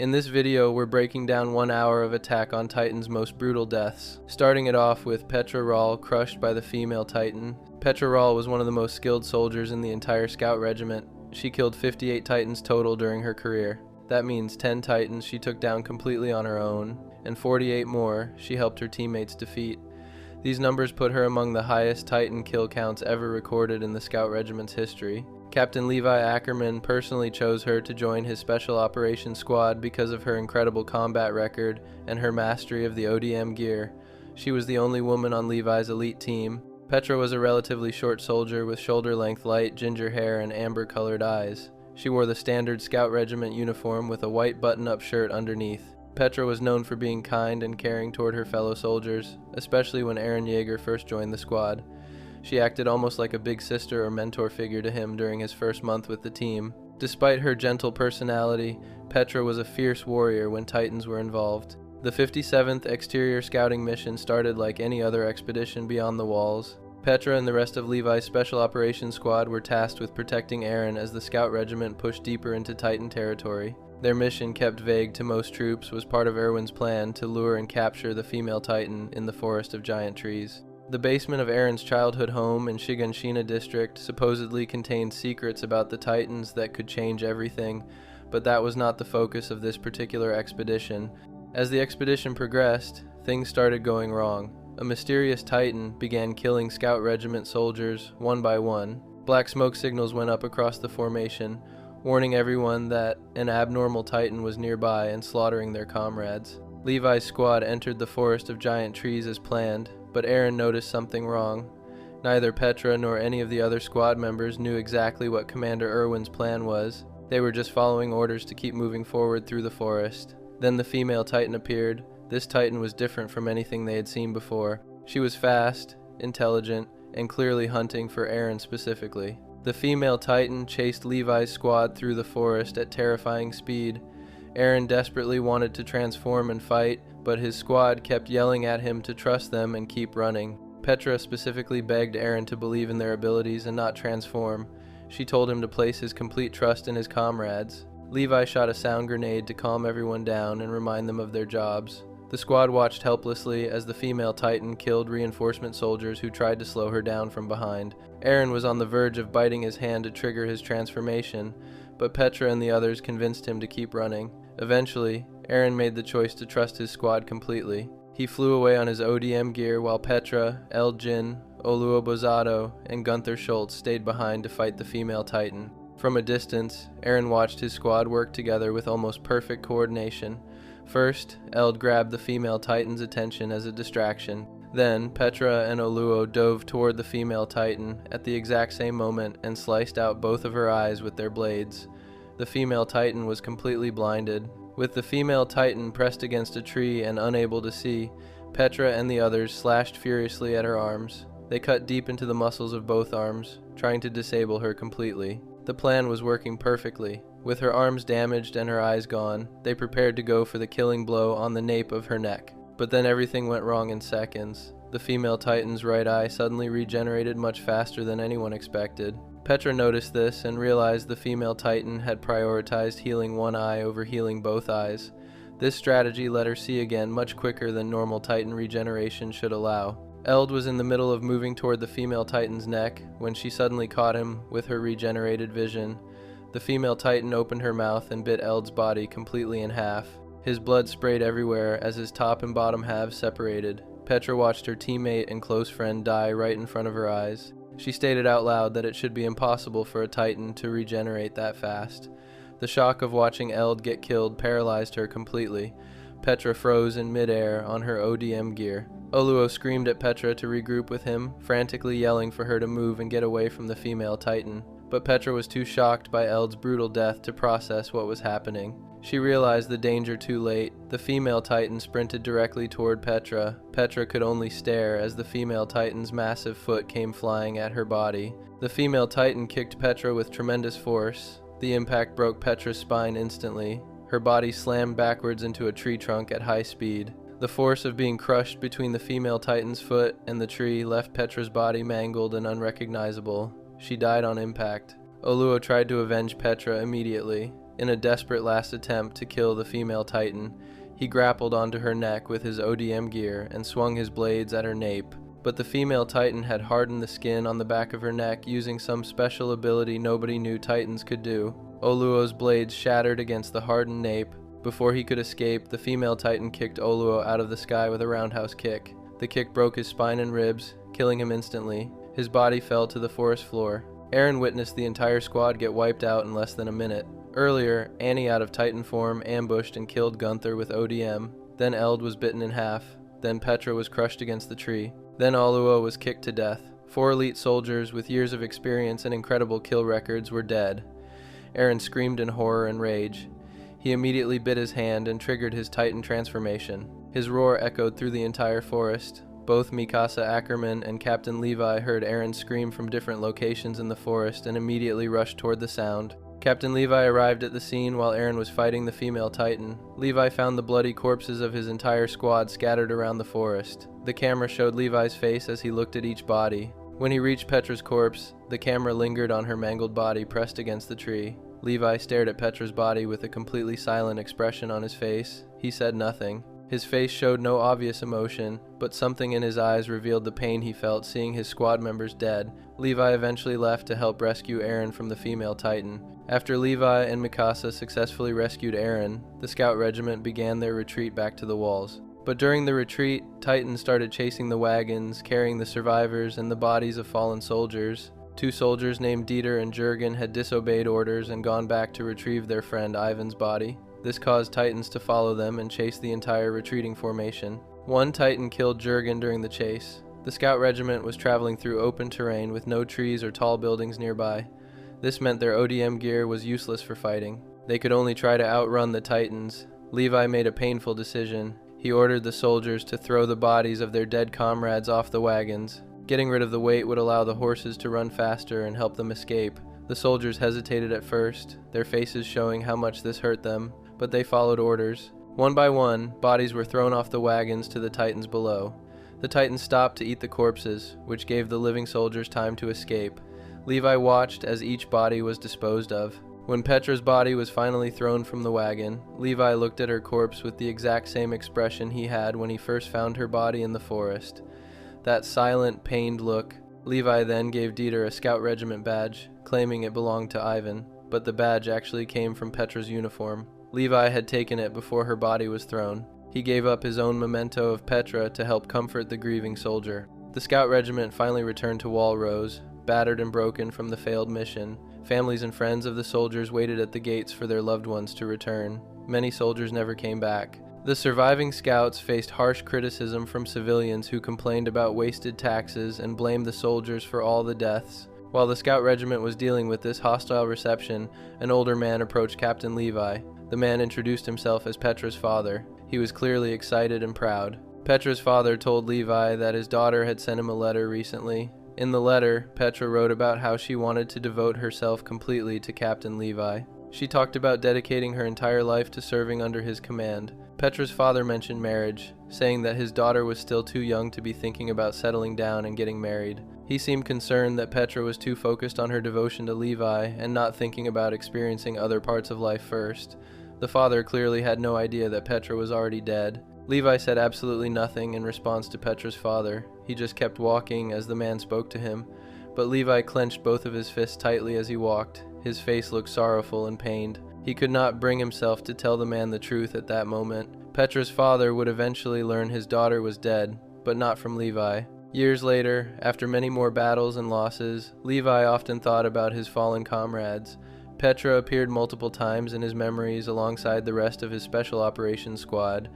In this video, we're breaking down 1 hour of Attack on Titan's most brutal deaths, starting it off with Petra Rahl crushed by the female Titan. Petra Rahl was one of the most skilled soldiers in the entire Scout Regiment. She killed 58 Titans total during her career. That means 10 Titans she took down completely on her own, and 48 more she helped her teammates defeat. These numbers put her among the highest Titan kill counts ever recorded in the Scout Regiment's history. Captain Levi Ackerman personally chose her to join his Special Operations Squad because of her incredible combat record and her mastery of the ODM gear. She was the only woman on Levi's elite team. Petra was a relatively short soldier with shoulder-length light ginger hair and amber-colored eyes. She wore the standard Scout Regiment uniform with a white button-up shirt underneath. Petra was known for being kind and caring toward her fellow soldiers, especially when Eren Yeager first joined the squad. She acted almost like a big sister or mentor figure to him during his first month with the team. Despite her gentle personality, Petra was a fierce warrior when Titans were involved. The 57th Exterior Scouting Mission started like any other expedition beyond the walls. Petra and the rest of Levi's Special Operations Squad were tasked with protecting Eren as the Scout Regiment pushed deeper into Titan territory. Their mission, kept vague to most troops, was part of Erwin's plan to lure and capture the female Titan in the Forest of Giant Trees. The basement of Eren's childhood home in Shiganshina district supposedly contained secrets about the Titans that could change everything, but that was not the focus of this particular expedition. As the expedition progressed, things started going wrong. A mysterious Titan began killing Scout Regiment soldiers one by one. Black smoke signals went up across the formation, warning everyone that an abnormal Titan was nearby and slaughtering their comrades. Levi's squad entered the Forest of Giant Trees as planned, but Eren noticed something wrong. Neither Petra nor any of the other squad members knew exactly what Commander Erwin's plan was. They were just following orders to keep moving forward through the forest. Then the female Titan appeared. This Titan was different from anything they had seen before. She was fast, intelligent, and clearly hunting for Eren specifically. The female Titan chased Levi's squad through the forest at terrifying speed. Eren desperately wanted to transform and fight, but his squad kept yelling at him to trust them and keep running. Petra specifically begged Eren to believe in their abilities and not transform. She told him to place his complete trust in his comrades. Levi shot a sound grenade to calm everyone down and remind them of their jobs. The squad watched helplessly as the female Titan killed reinforcement soldiers who tried to slow her down from behind. Eren was on the verge of biting his hand to trigger his transformation, but Petra and the others convinced him to keep running. Eventually, Eren made the choice to trust his squad completely. He flew away on his ODM gear while Petra, Jin, Oluo Bozado, and Gunther Schultz stayed behind to fight the female Titan. From a distance, Eren watched his squad work together with almost perfect coordination. First, Eld grabbed the female Titan's attention as a distraction. Then, Petra and Oluo dove toward the female Titan at the exact same moment and sliced out both of her eyes with their blades. The female Titan was completely blinded. With the female Titan pressed against a tree and unable to see, Petra and the others slashed furiously at her arms. They cut deep into the muscles of both arms, trying to disable her completely. The plan was working perfectly. With her arms damaged and her eyes gone, they prepared to go for the killing blow on the nape of her neck. But then everything went wrong in seconds. The female Titan's right eye suddenly regenerated much faster than anyone expected. Petra noticed this and realized the female Titan had prioritized healing one eye over healing both eyes. This strategy let her see again much quicker than normal Titan regeneration should allow. Eld was in the middle of moving toward the female Titan's neck when she suddenly caught him with her regenerated vision. The female Titan opened her mouth and bit Eld's body completely in half. His blood sprayed everywhere as his top and bottom halves separated. Petra watched her teammate and close friend die right in front of her eyes. She stated out loud that it should be impossible for a Titan to regenerate that fast. The shock of watching Eld get killed paralyzed her completely. Petra froze in midair on her ODM gear. Oluo screamed at Petra to regroup with him, frantically yelling for her to move and get away from the female Titan. But Petra was too shocked by Eld's brutal death to process what was happening. She realized the danger too late. The female Titan sprinted directly toward Petra. Petra could only stare as the female Titan's massive foot came flying at her body. The female Titan kicked Petra with tremendous force. The impact broke Petra's spine instantly. Her body slammed backwards into a tree trunk at high speed. The force of being crushed between the female Titan's foot and the tree left Petra's body mangled and unrecognizable. She died on impact. Oluo tried to avenge Petra immediately. In a desperate last attempt to kill the female Titan, he grappled onto her neck with his ODM gear and swung his blades at her nape, but the female Titan had hardened the skin on the back of her neck using some special ability nobody knew Titans could do. Oluo's blades shattered against the hardened nape. Before he could escape, the female Titan kicked Oluo out of the sky with a roundhouse kick. The kick broke his spine and ribs, killing him instantly. His body fell to the forest floor. Eren witnessed the entire squad get wiped out in less than a minute. Earlier, Annie out of Titan form ambushed and killed Gunther with ODM. Then Eld was bitten in half. Then Petra was crushed against the tree. Then Oluo was kicked to death. 4 elite soldiers with years of experience and incredible kill records were dead. Eren screamed in horror and rage. He immediately bit his hand and triggered his Titan transformation. His roar echoed through the entire forest. Both Mikasa Ackerman and Captain Levi heard Eren scream from different locations in the forest and immediately rushed toward the sound. Captain Levi arrived at the scene while Eren was fighting the female Titan. Levi found the bloody corpses of his entire squad scattered around the forest. The camera showed Levi's face as he looked at each body. When he reached Petra's corpse, the camera lingered on her mangled body pressed against the tree. Levi stared at Petra's body with a completely silent expression on his face. He said nothing. His face showed no obvious emotion, but something in his eyes revealed the pain he felt seeing his squad members dead. Levi eventually left to help rescue Eren from the female Titan. After Levi and Mikasa successfully rescued Eren, the scout regiment began their retreat back to the walls. But during the retreat, Titans started chasing the wagons, carrying the survivors and the bodies of fallen soldiers. 2 soldiers named Dieter and Jurgen had disobeyed orders and gone back to retrieve their friend Ivan's body. This caused Titans to follow them and chase the entire retreating formation. 1 Titan killed Jurgen during the chase. The scout regiment was traveling through open terrain with no trees or tall buildings nearby. This meant their ODM gear was useless for fighting. They could only try to outrun the Titans. Levi made a painful decision. He ordered the soldiers to throw the bodies of their dead comrades off the wagons. Getting rid of the weight would allow the horses to run faster and help them escape. The soldiers hesitated at first, their faces showing how much this hurt them, but they followed orders. One by one, bodies were thrown off the wagons to the Titans below. The Titans stopped to eat the corpses, which gave the living soldiers time to escape. Levi watched as each body was disposed of. When Petra's body was finally thrown from the wagon, Levi looked at her corpse with the exact same expression he had when he first found her body in the forest. That silent, pained look. Levi then gave Dieter a scout regiment badge, claiming it belonged to Ivan, but the badge actually came from Petra's uniform. Levi had taken it before her body was thrown. He gave up his own memento of Petra to help comfort the grieving soldier. The scout regiment finally returned to Walrose, battered and broken from the failed mission. Families and friends of the soldiers waited at the gates for their loved ones to return. Many soldiers never came back. The surviving scouts faced harsh criticism from civilians who complained about wasted taxes and blamed the soldiers for all the deaths. While the scout regiment was dealing with this hostile reception, an older man approached Captain Levi. The man introduced himself as Petra's father. He was clearly excited and proud. Petra's father told Levi that his daughter had sent him a letter recently. In the letter, Petra wrote about how she wanted to devote herself completely to Captain Levi. She talked about dedicating her entire life to serving under his command. Petra's father mentioned marriage, saying that his daughter was still too young to be thinking about settling down and getting married. He seemed concerned that Petra was too focused on her devotion to Levi and not thinking about experiencing other parts of life first. The father clearly had no idea that Petra was already dead. Levi said absolutely nothing in response to Petra's father. He just kept walking as the man spoke to him, but Levi clenched both of his fists tightly as he walked. His face looked sorrowful and pained. He could not bring himself to tell the man the truth at that moment. Petra's father would eventually learn his daughter was dead, but not from Levi. Years later, after many more battles and losses, Levi often thought about his fallen comrades. Petra appeared multiple times in his memories alongside the rest of his Special Operations Squad.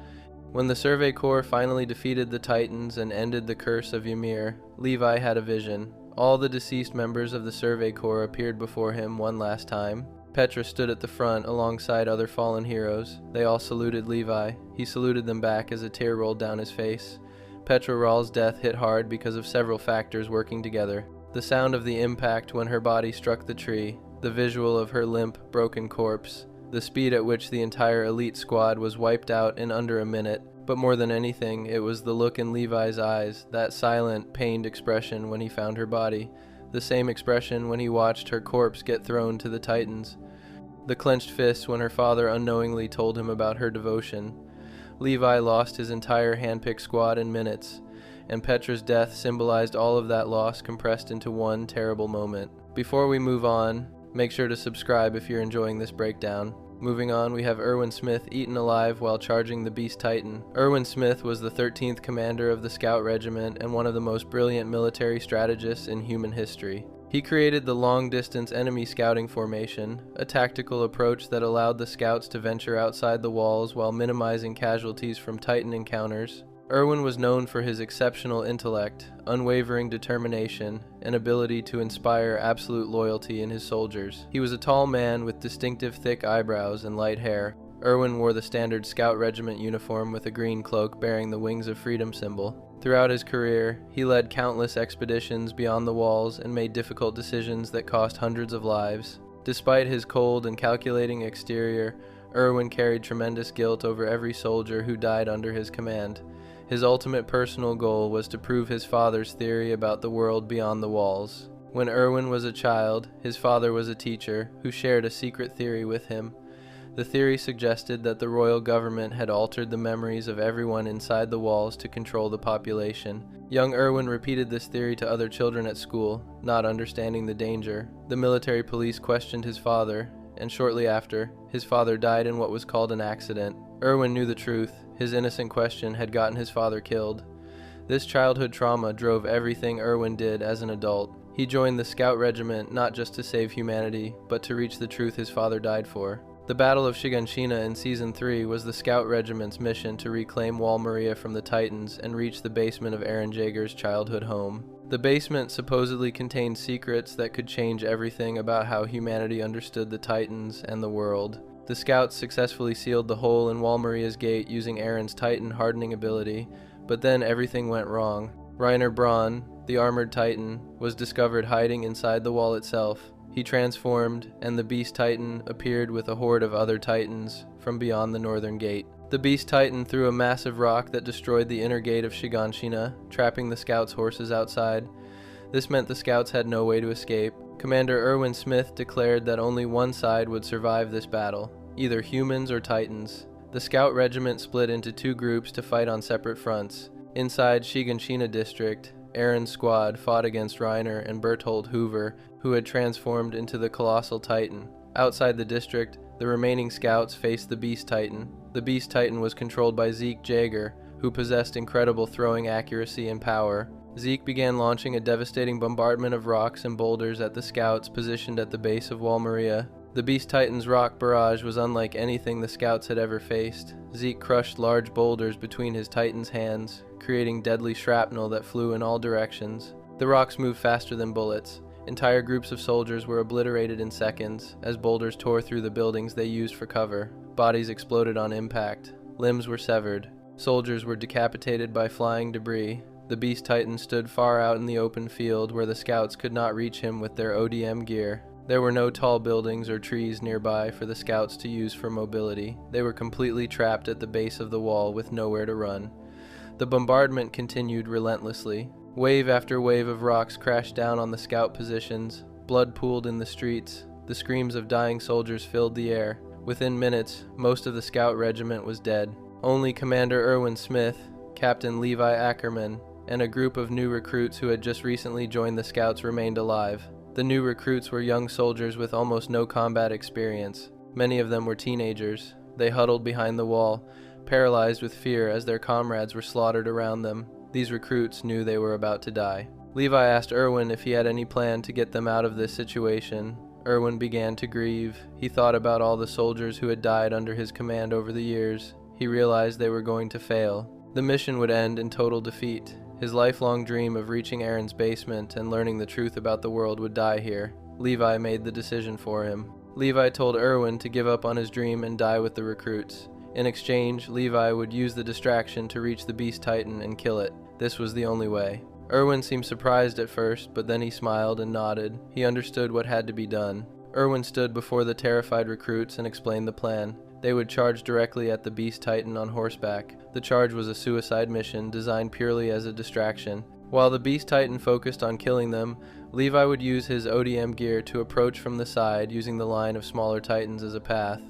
When the Survey Corps finally defeated the Titans and ended the curse of Ymir, Levi had a vision. All the deceased members of the Survey Corps appeared before him one last time. Petra stood at the front alongside other fallen heroes. They all saluted Levi. He saluted them back as a tear rolled down his face. Petra Rawl's death hit hard because of several factors working together. The sound of the impact when her body struck the tree, the visual of her limp, broken corpse, the speed at which the entire elite squad was wiped out in under a minute, but more than anything, it was the look in Levi's eyes, that silent, pained expression when he found her body, the same expression when he watched her corpse get thrown to the Titans. the clenched fists when her father unknowingly told him about her devotion. Levi lost his entire handpicked squad in minutes, and Petra's death symbolized all of that loss compressed into one terrible moment. Before we move on, make sure to subscribe if you're enjoying this breakdown. Moving on, we have Erwin Smith eaten alive while charging the Beast Titan. Erwin Smith was the 13th commander of the Scout Regiment and one of the most brilliant military strategists in human history. He created the long-distance enemy scouting formation, a tactical approach that allowed the scouts to venture outside the walls while minimizing casualties from Titan encounters. Erwin was known for his exceptional intellect, unwavering determination, and ability to inspire absolute loyalty in his soldiers. He was a tall man with distinctive thick eyebrows and light hair. Erwin wore the standard Scout Regiment uniform with a green cloak bearing the Wings of Freedom symbol. Throughout his career, he led countless expeditions beyond the walls and made difficult decisions that cost hundreds of lives. Despite his cold and calculating exterior, Erwin carried tremendous guilt over every soldier who died under his command. His ultimate personal goal was to prove his father's theory about the world beyond the walls. When Erwin was a child, his father was a teacher who shared a secret theory with him. The theory suggested that the royal government had altered the memories of everyone inside the walls to control the population. Young Erwin repeated this theory to other children at school, not understanding the danger. The military police questioned his father, and shortly after, his father died in what was called an accident. Erwin knew the truth. His innocent question had gotten his father killed. This childhood trauma drove everything Erwin did as an adult. He joined the Scout Regiment not just to save humanity, but to reach the truth his father died for. The Battle of Shiganshina in Season 3 was the Scout Regiment's mission to reclaim Wall Maria from the Titans and reach the basement of Eren Jaeger's childhood home. The basement supposedly contained secrets that could change everything about how humanity understood the Titans and the world. The Scouts successfully sealed the hole in Wall Maria's gate using Eren's Titan hardening ability, but then everything went wrong. Reiner Braun, the armored Titan, was discovered hiding inside the wall itself. He transformed, and the Beast Titan appeared with a horde of other Titans from beyond the northern gate. The Beast Titan threw a massive rock that destroyed the inner gate of Shiganshina, trapping the Scouts' horses outside. This meant the Scouts had no way to escape. Commander Erwin Smith declared that only one side would survive this battle, either humans or Titans. The Scout Regiment split into two groups to fight on separate fronts. Inside Shiganshina District, Eren's squad fought against Reiner and Berthold Hoover, who had transformed into the Colossal Titan. Outside the district, the remaining Scouts faced the Beast Titan. The Beast Titan was controlled by Zeke Jaeger, who possessed incredible throwing accuracy and power. Zeke began launching a devastating bombardment of rocks and boulders at the Scouts positioned at the base of Wall Maria. The Beast Titan's rock barrage was unlike anything the Scouts had ever faced. Zeke crushed large boulders between his Titan's hands, creating deadly shrapnel that flew in all directions. The rocks moved faster than bullets. Entire groups of soldiers were obliterated in seconds, as boulders tore through the buildings they used for cover. Bodies exploded on impact. Limbs were severed. Soldiers were decapitated by flying debris. The Beast Titan stood far out in the open field where the Scouts could not reach him with their ODM gear. There were no tall buildings or trees nearby for the Scouts to use for mobility. They were completely trapped at the base of the wall with nowhere to run. The bombardment continued relentlessly. Wave after wave of rocks crashed down on the Scout positions. Blood pooled in the streets. The screams of dying soldiers filled the air. Within minutes, most of the Scout Regiment was dead. Only Commander Erwin Smith, Captain Levi Ackerman, and a group of new recruits who had just recently joined the Scouts remained alive. The new recruits were young soldiers with almost no combat experience. Many of them were teenagers. They huddled behind the wall, paralyzed with fear as their comrades were slaughtered around them. These recruits knew they were about to die. Levi asked Erwin if he had any plan to get them out of this situation. Erwin began to grieve. He thought about all the soldiers who had died under his command over the years. He realized they were going to fail. The mission would end in total defeat. His lifelong dream of reaching Eren's basement and learning the truth about the world would die here. Levi made the decision for him. Levi told Erwin to give up on his dream and die with the recruits. In exchange, Levi would use the distraction to reach the Beast Titan and kill it. This was the only way. Erwin seemed surprised at first, but then he smiled and nodded. He understood what had to be done. Erwin stood before the terrified recruits and explained the plan. They would charge directly at the Beast Titan on horseback. The charge was a suicide mission designed purely as a distraction. While the Beast Titan focused on killing them, Levi would use his ODM gear to approach from the side using the line of smaller Titans as a path.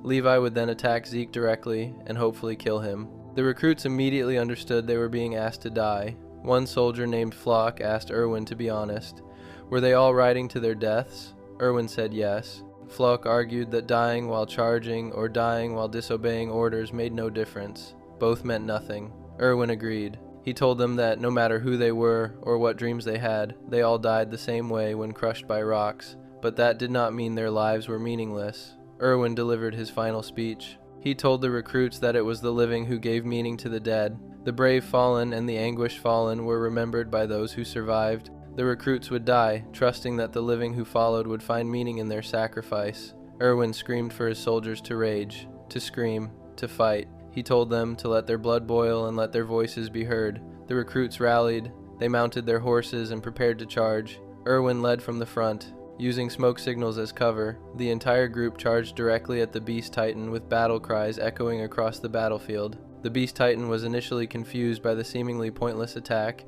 Levi would then attack Zeke directly and hopefully kill him. The recruits immediately understood they were being asked to die. One soldier named Flock asked Erwin to be honest. Were they all riding to their deaths? Erwin said yes. Flock argued that dying while charging or dying while disobeying orders made no difference. Both meant nothing. Erwin agreed. He told them that no matter who they were or what dreams they had, they all died the same way when crushed by rocks, but that did not mean their lives were meaningless. Erwin delivered his final speech. He told the recruits that it was the living who gave meaning to the dead. The brave fallen and the anguished fallen were remembered by those who survived. The recruits would die, trusting that the living who followed would find meaning in their sacrifice. Erwin screamed for his soldiers to rage, to scream, to fight. He told them to let their blood boil and let their voices be heard. The recruits rallied. They mounted their horses and prepared to charge. Erwin led from the front. Using smoke signals as cover, the entire group charged directly at the Beast Titan with battle cries echoing across the battlefield. The Beast Titan was initially confused by the seemingly pointless attack,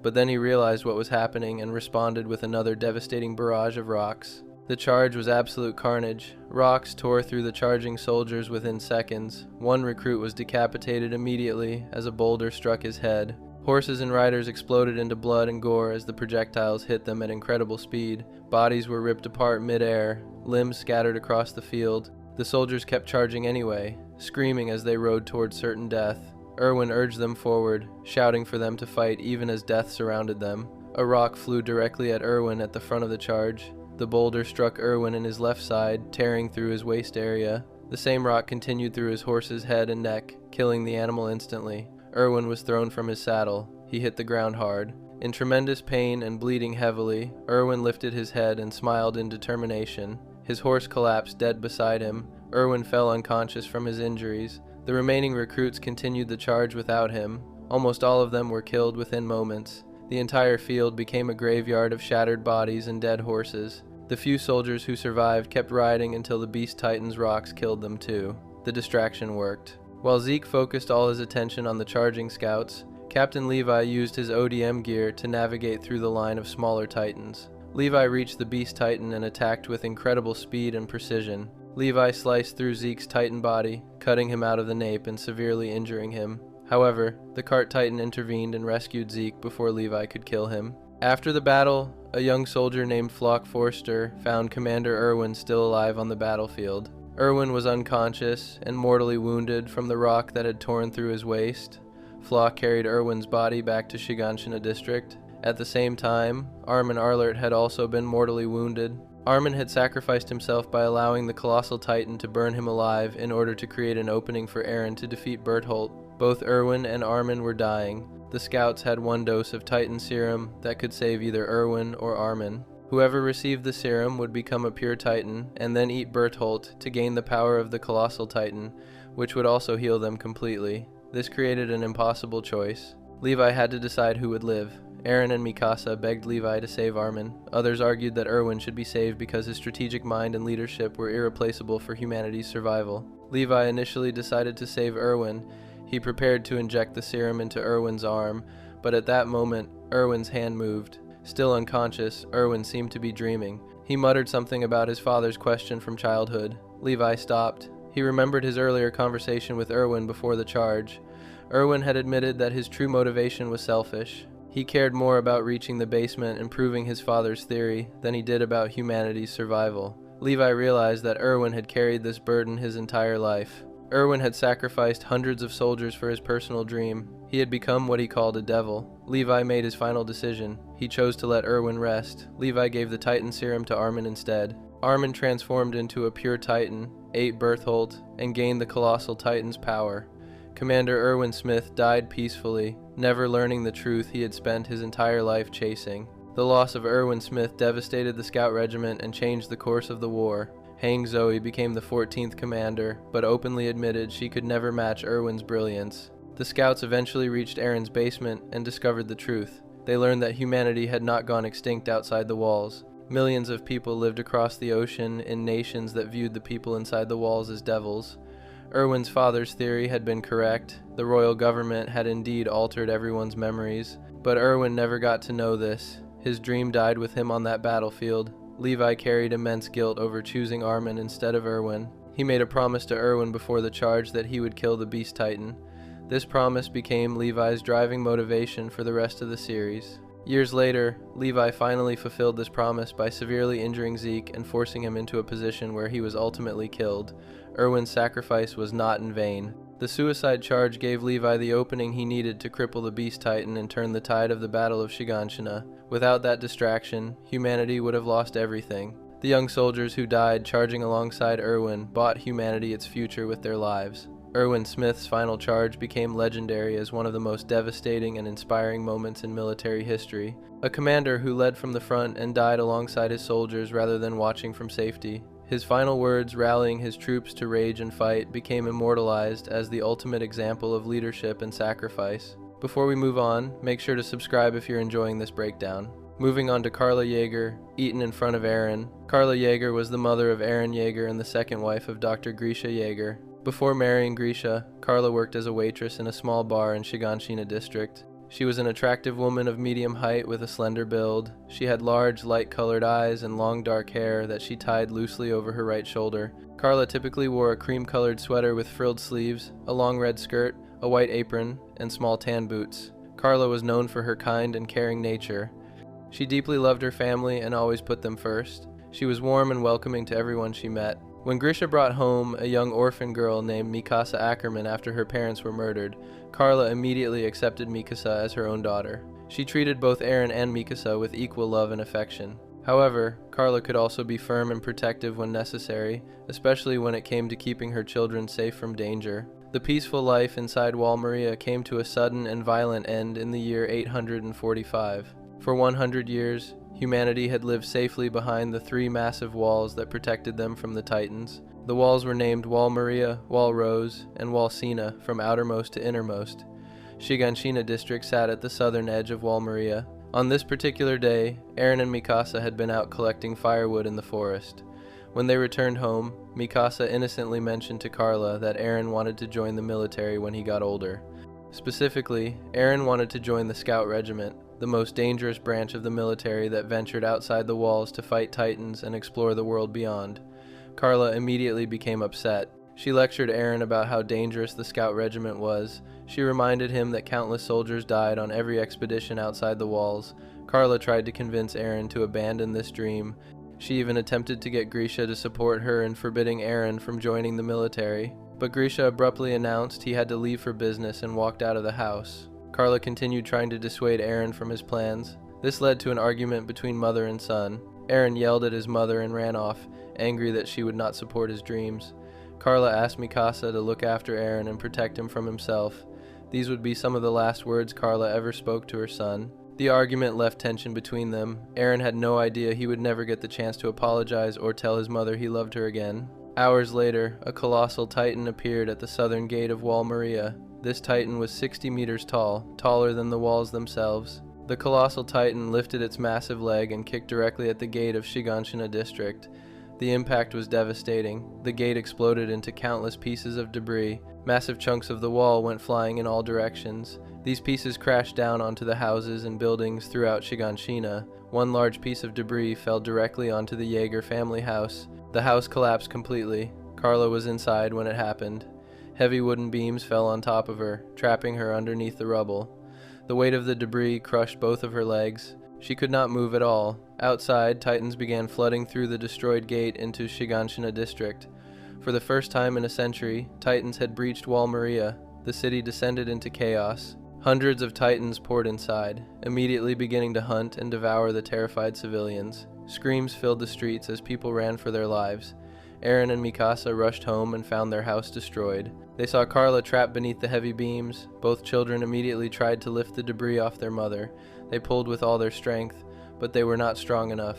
but then he realized what was happening and responded with another devastating barrage of rocks. The charge was absolute carnage. Rocks tore through the charging soldiers within seconds. One recruit was decapitated immediately as a boulder struck his head. Horses and riders exploded into blood and gore as the projectiles hit them at incredible speed. Bodies were ripped apart mid-air, limbs scattered across the field. The soldiers kept charging anyway, screaming as they rode toward certain death. Erwin urged them forward, shouting for them to fight even as death surrounded them. A rock flew directly at Erwin at the front of the charge. The boulder struck Erwin in his left side, tearing through his waist area. The same rock continued through his horse's head and neck, killing the animal instantly. Erwin was thrown from his saddle. He hit the ground hard. In tremendous pain and bleeding heavily, Erwin lifted his head and smiled in determination. His horse collapsed dead beside him. Erwin fell unconscious from his injuries. The remaining recruits continued the charge without him. Almost all of them were killed within moments. The entire field became a graveyard of shattered bodies and dead horses. The few soldiers who survived kept riding until the Beast Titan's rocks killed them too. The distraction worked. While Zeke focused all his attention on the charging scouts, Captain Levi used his ODM gear to navigate through the line of smaller Titans. Levi reached the Beast Titan and attacked with incredible speed and precision. Levi sliced through Zeke's Titan body, cutting him out of the nape and severely injuring him. However, the cart Titan intervened and rescued Zeke before Levi could kill him. After the battle, a young soldier named Flock Forster found Commander Erwin still alive on the battlefield. Erwin was unconscious and mortally wounded from the rock that had torn through his waist. Flock carried Erwin's body back to Shiganshina district. At the same time, Armin Arlert had also been mortally wounded. Armin had sacrificed himself by allowing the Colossal Titan to burn him alive in order to create an opening for Eren to defeat Bertholdt. Both Erwin and Armin were dying. The scouts had one dose of Titan serum that could save either Erwin or Armin. Whoever received the serum would become a pure Titan and then eat Bertholdt to gain the power of the Colossal Titan, which would also heal them completely. This created an impossible choice. Levi had to decide who would live. Eren and Mikasa begged Levi to save Armin. Others argued that Erwin should be saved because his strategic mind and leadership were irreplaceable for humanity's survival. Levi initially decided to save Erwin. He prepared to inject the serum into Erwin's arm, but at that moment, Erwin's hand moved. Still unconscious, Erwin seemed to be dreaming. He muttered something about his father's question from childhood. Levi stopped. He remembered his earlier conversation with Erwin before the charge. Erwin had admitted that his true motivation was selfish. He cared more about reaching the basement and proving his father's theory than he did about humanity's survival. Levi realized that Erwin had carried this burden his entire life. Erwin had sacrificed hundreds of soldiers for his personal dream. He had become what he called a devil. Levi made his final decision. He chose to let Erwin rest. Levi gave the Titan serum to Armin instead. Armin transformed into a pure Titan, ate Bertholdt, and gained the Colossal Titan's power. Commander Erwin Smith died peacefully, never learning the truth he had spent his entire life chasing. The loss of Erwin Smith devastated the Scout Regiment and changed the course of the war. Hang Zoe became the 14th commander, but openly admitted she could never match Erwin's brilliance. The Scouts eventually reached Eren's basement and discovered the truth. They learned that humanity had not gone extinct outside the walls. Millions of people lived across the ocean in nations that viewed the people inside the walls as devils. Erwin's father's theory had been correct. The royal government had indeed altered everyone's memories, but Erwin never got to know this. His dream died with him on that battlefield. Levi carried immense guilt over choosing Armin instead of Erwin. He made a promise to Erwin before the charge that he would kill the Beast Titan. This promise became Levi's driving motivation for the rest of the series. Years later, Levi finally fulfilled this promise by severely injuring Zeke and forcing him into a position where he was ultimately killed. Erwin's sacrifice was not in vain. The suicide charge gave Levi the opening he needed to cripple the Beast Titan and turn the tide of the Battle of Shiganshina. Without that distraction, humanity would have lost everything. The young soldiers who died charging alongside Erwin bought humanity its future with their lives. Erwin Smith's final charge became legendary as one of the most devastating and inspiring moments in military history. A commander who led from the front and died alongside his soldiers rather than watching from safety. His final words rallying his troops to rage and fight became immortalized as the ultimate example of leadership and sacrifice. Before we move on, make sure to subscribe if you're enjoying this breakdown. Moving on to Carla Yeager, eaten in front of Aaron. Carla Yeager was the mother of Aaron Yeager and the second wife of Dr. Grisha Yeager. Before marrying Grisha, Carla worked as a waitress in a small bar in Shiganshina district. She was an attractive woman of medium height with a slender build. She had large, light-colored eyes and long dark hair that she tied loosely over her right shoulder. Carla typically wore a cream-colored sweater with frilled sleeves, a long red skirt, a white apron, and small tan boots. Carla was known for her kind and caring nature. She deeply loved her family and always put them first. She was warm and welcoming to everyone she met. When Grisha brought home a young orphan girl named Mikasa Ackerman after her parents were murdered, Carla immediately accepted Mikasa as her own daughter. She treated both Aaron and Mikasa with equal love and affection. However, Carla could also be firm and protective when necessary, especially when it came to keeping her children safe from danger. The peaceful life inside Wall Maria came to a sudden and violent end in the year 845. For 100 years, humanity had lived safely behind the three massive walls that protected them from the Titans. The walls were named Wall Maria, Wall Rose, and Wall Sina, from outermost to innermost. Shiganshina district sat at the southern edge of Wall Maria. On this particular day, Aaron and Mikasa had been out collecting firewood in the forest. When they returned home, Mikasa innocently mentioned to Carla that Aaron wanted to join the military when he got older. Specifically, Aaron wanted to join the Scout Regiment, the most dangerous branch of the military that ventured outside the walls to fight Titans and explore the world beyond. Carla immediately became upset. She lectured Aaron about how dangerous the Scout Regiment was. She reminded him that countless soldiers died on every expedition outside the walls. Carla tried to convince Aaron to abandon this dream. She even attempted to get Grisha to support her in forbidding Aaron from joining the military. But Grisha abruptly announced he had to leave for business and walked out of the house. Carla continued trying to dissuade Aaron from his plans. This led to an argument between mother and son. Aaron yelled at his mother and ran off, angry that she would not support his dreams. Carla asked Mikasa to look after Aaron and protect him from himself. These would be some of the last words Carla ever spoke to her son. The argument left tension between them. Aaron had no idea he would never get the chance to apologize or tell his mother he loved her again. Hours later, a colossal Titan appeared at the southern gate of Wall Maria. This Titan was 60 meters tall, taller than the walls themselves. The colossal Titan lifted its massive leg and kicked directly at the gate of Shiganshina district. The impact was devastating. The gate exploded into countless pieces of debris. Massive chunks of the wall went flying in all directions. These pieces crashed down onto the houses and buildings throughout Shiganshina. One large piece of debris fell directly onto the Yeager family house. The house collapsed completely. Carla was inside when it happened. Heavy wooden beams fell on top of her, trapping her underneath the rubble. The weight of the debris crushed both of her legs. She could not move at all. Outside, Titans began flooding through the destroyed gate into Shiganshina district. For the first time in a century, Titans had breached Wall Maria. The city descended into chaos. Hundreds of Titans poured inside, immediately beginning to hunt and devour the terrified civilians. Screams filled the streets as people ran for their lives. Aaron and Mikasa rushed home and found their house destroyed. They saw Carla trapped beneath the heavy beams. Both children immediately tried to lift the debris off their mother. They pulled with all their strength, but they were not strong enough.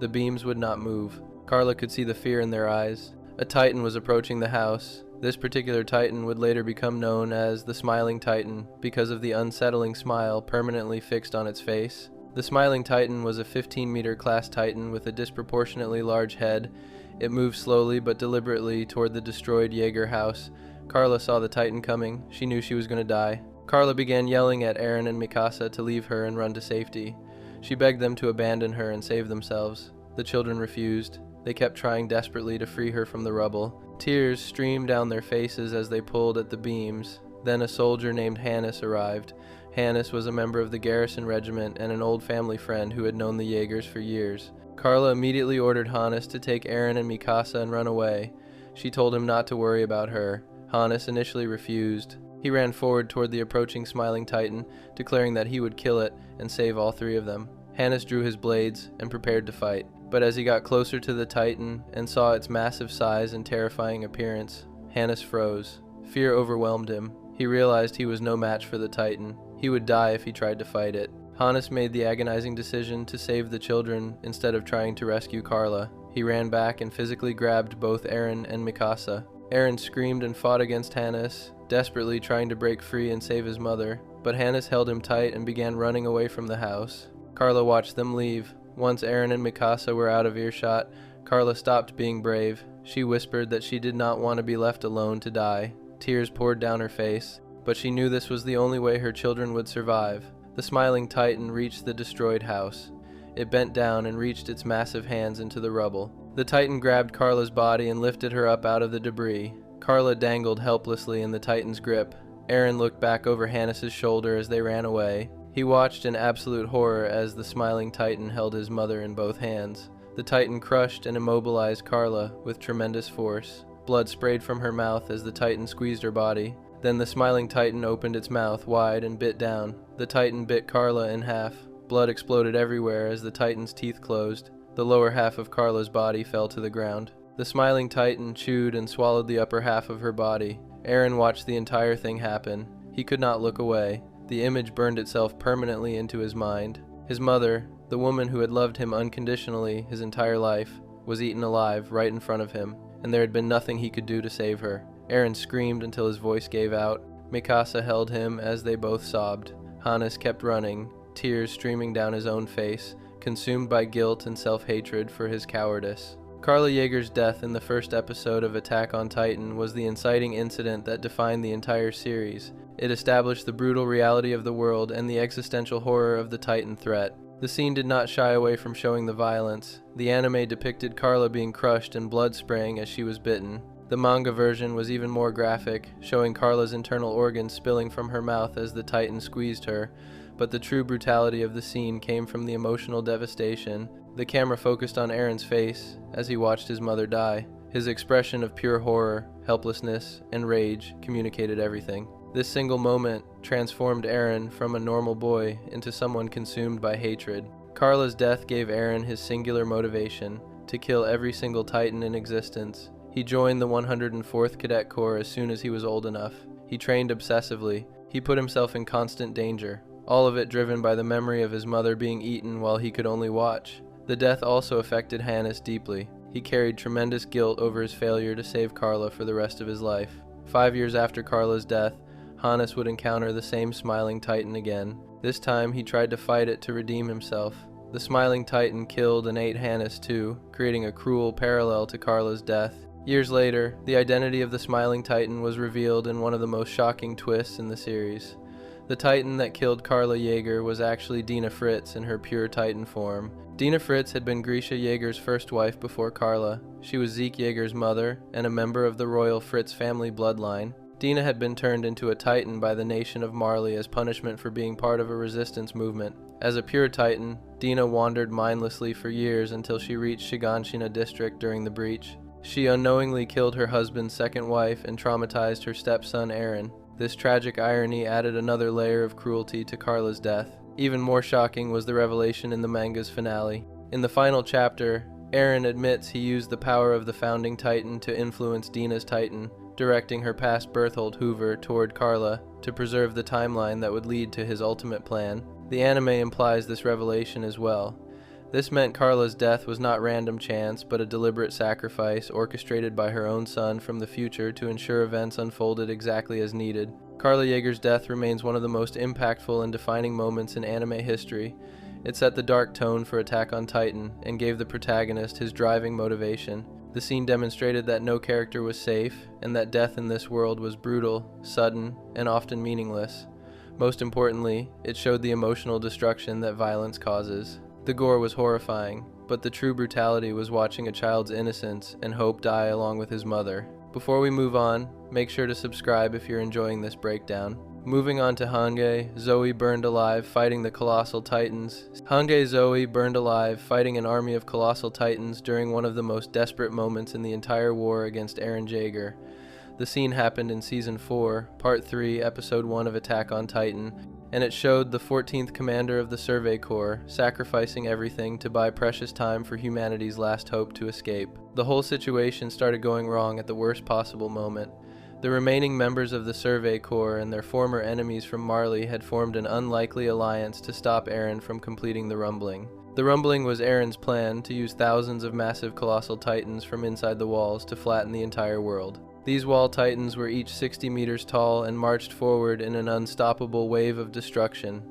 The beams would not move. Carla could see the fear in their eyes. A Titan was approaching the house. This particular Titan would later become known as the Smiling Titan because of the unsettling smile permanently fixed on its face. The Smiling Titan was a 15-meter class Titan with a disproportionately large head. It moved slowly but deliberately toward the destroyed Jaeger house. Carla saw the Titan coming. She knew she was going to die. Carla began yelling at Eren and Mikasa to leave her and run to safety. She begged them to abandon her and save themselves. The children refused. They kept trying desperately to free her from the rubble. Tears streamed down their faces as they pulled at the beams. Then a soldier named Hannes arrived. Hannes was a member of the garrison regiment and an old family friend who had known the Jaegers for years. Carla immediately ordered Hannes to take Eren and Mikasa and run away. She told him not to worry about her. Hannes initially refused. He ran forward toward the approaching Smiling Titan, declaring that he would kill it and save all three of them. Hannes drew his blades and prepared to fight. But as he got closer to the Titan and saw its massive size and terrifying appearance, Hannes froze. Fear overwhelmed him. He realized he was no match for the Titan. He would die if he tried to fight it. Hannes made the agonizing decision to save the children instead of trying to rescue Carla. He ran back and physically grabbed both Eren and Mikasa. Eren screamed and fought against Hannes, desperately trying to break free and save his mother, but Hannes held him tight and began running away from the house. Carla watched them leave. Once Eren and Mikasa were out of earshot, Carla stopped being brave. She whispered that she did not want to be left alone to die. Tears poured down her face, but she knew this was the only way her children would survive. The Smiling Titan reached the destroyed house. It bent down and reached its massive hands into the rubble. The Titan grabbed Carla's body and lifted her up out of the debris. Carla dangled helplessly in the Titan's grip. Eren looked back over Hannes' shoulder as they ran away. He watched in absolute horror as the Smiling Titan held his mother in both hands. The Titan crushed and immobilized Carla with tremendous force. Blood sprayed from her mouth as the Titan squeezed her body. Then the Smiling Titan opened its mouth wide and bit down. The Titan bit Carla in half. Blood exploded everywhere as the Titan's teeth closed. The lower half of Carla's body fell to the ground. The Smiling Titan chewed and swallowed the upper half of her body. Eren watched the entire thing happen. He could not look away. The image burned itself permanently into his mind. His mother, the woman who had loved him unconditionally his entire life, was eaten alive right in front of him, and there had been nothing he could do to save her. Eren screamed until his voice gave out. Mikasa held him as they both sobbed. Hannes kept running, tears streaming down his own face, consumed by guilt and self-hatred for his cowardice. Carla Jaeger's death in the first episode of Attack on Titan was the inciting incident that defined the entire series. It established the brutal reality of the world and the existential horror of the Titan threat. The scene did not shy away from showing the violence. The anime depicted Carla being crushed and blood spraying as she was bitten. The manga version was even more graphic, showing Carla's internal organs spilling from her mouth as the Titan squeezed her, but the true brutality of the scene came from the emotional devastation. The camera focused on Eren's face as he watched his mother die. His expression of pure horror, helplessness, and rage communicated everything. This single moment transformed Eren from a normal boy into someone consumed by hatred. Carla's death gave Eren his singular motivation, to kill every single Titan in existence. He joined the 104th Cadet Corps as soon as he was old enough. He trained obsessively. He put himself in constant danger, all of it driven by the memory of his mother being eaten while he could only watch. The death also affected Hannes deeply. He carried tremendous guilt over his failure to save Carla for the rest of his life. 5 years after Carla's death, Hannes would encounter the same Smiling Titan again. This time he tried to fight it to redeem himself. The Smiling Titan killed and ate Hannes too, creating a cruel parallel to Carla's death. Years later, the identity of the Smiling Titan was revealed in one of the most shocking twists in the series. The Titan that killed Carla Jaeger was actually Dina Fritz in her pure Titan form. Dina Fritz had been Grisha Jaeger's first wife before Carla. She was Zeke Jaeger's mother and a member of the royal Fritz family bloodline. Dina had been turned into a Titan by the nation of Marley as punishment for being part of a resistance movement. As a pure Titan, Dina wandered mindlessly for years until she reached Shiganshina district during the breach. She unknowingly killed her husband's second wife and traumatized her stepson Eren. This tragic irony added another layer of cruelty to Carla's death. Even more shocking was the revelation in the manga's finale. In the final chapter, Eren admits he used the power of the founding Titan to influence Dina's Titan, directing her past Berthold Hoover toward Carla to preserve the timeline that would lead to his ultimate plan. The anime implies this revelation as well. This meant Carla's death was not random chance, but a deliberate sacrifice orchestrated by her own son from the future to ensure events unfolded exactly as needed. Carla Jaeger's death remains one of the most impactful and defining moments in anime history. It set the dark tone for Attack on Titan and gave the protagonist his driving motivation. The The scene demonstrated that no character was safe, and that death in this world was brutal, sudden, and often meaningless. Most importantly, it showed the emotional destruction that violence causes. The gore was horrifying, but the true brutality was watching a child's innocence and hope die along with his mother. Before we move on, make sure to subscribe if you're enjoying this breakdown. Moving on to Hangei, Zoe burned alive fighting the Colossal Titans. Hangei Zoe burned alive fighting an army of Colossal Titans during one of the most desperate moments in the entire war against Eren Jaeger. The scene happened in Season 4, Part 3, Episode 1 of Attack on Titan, and it showed the 14th commander of the Survey Corps sacrificing everything to buy precious time for humanity's last hope to escape. The whole situation started going wrong at the worst possible moment. The remaining members of the Survey Corps and their former enemies from Marley had formed an unlikely alliance to stop Eren from completing the Rumbling. The Rumbling was Eren's plan to use thousands of massive Colossal Titans from inside the walls to flatten the entire world. These wall titans were each 60 meters tall and marched forward in an unstoppable wave of destruction.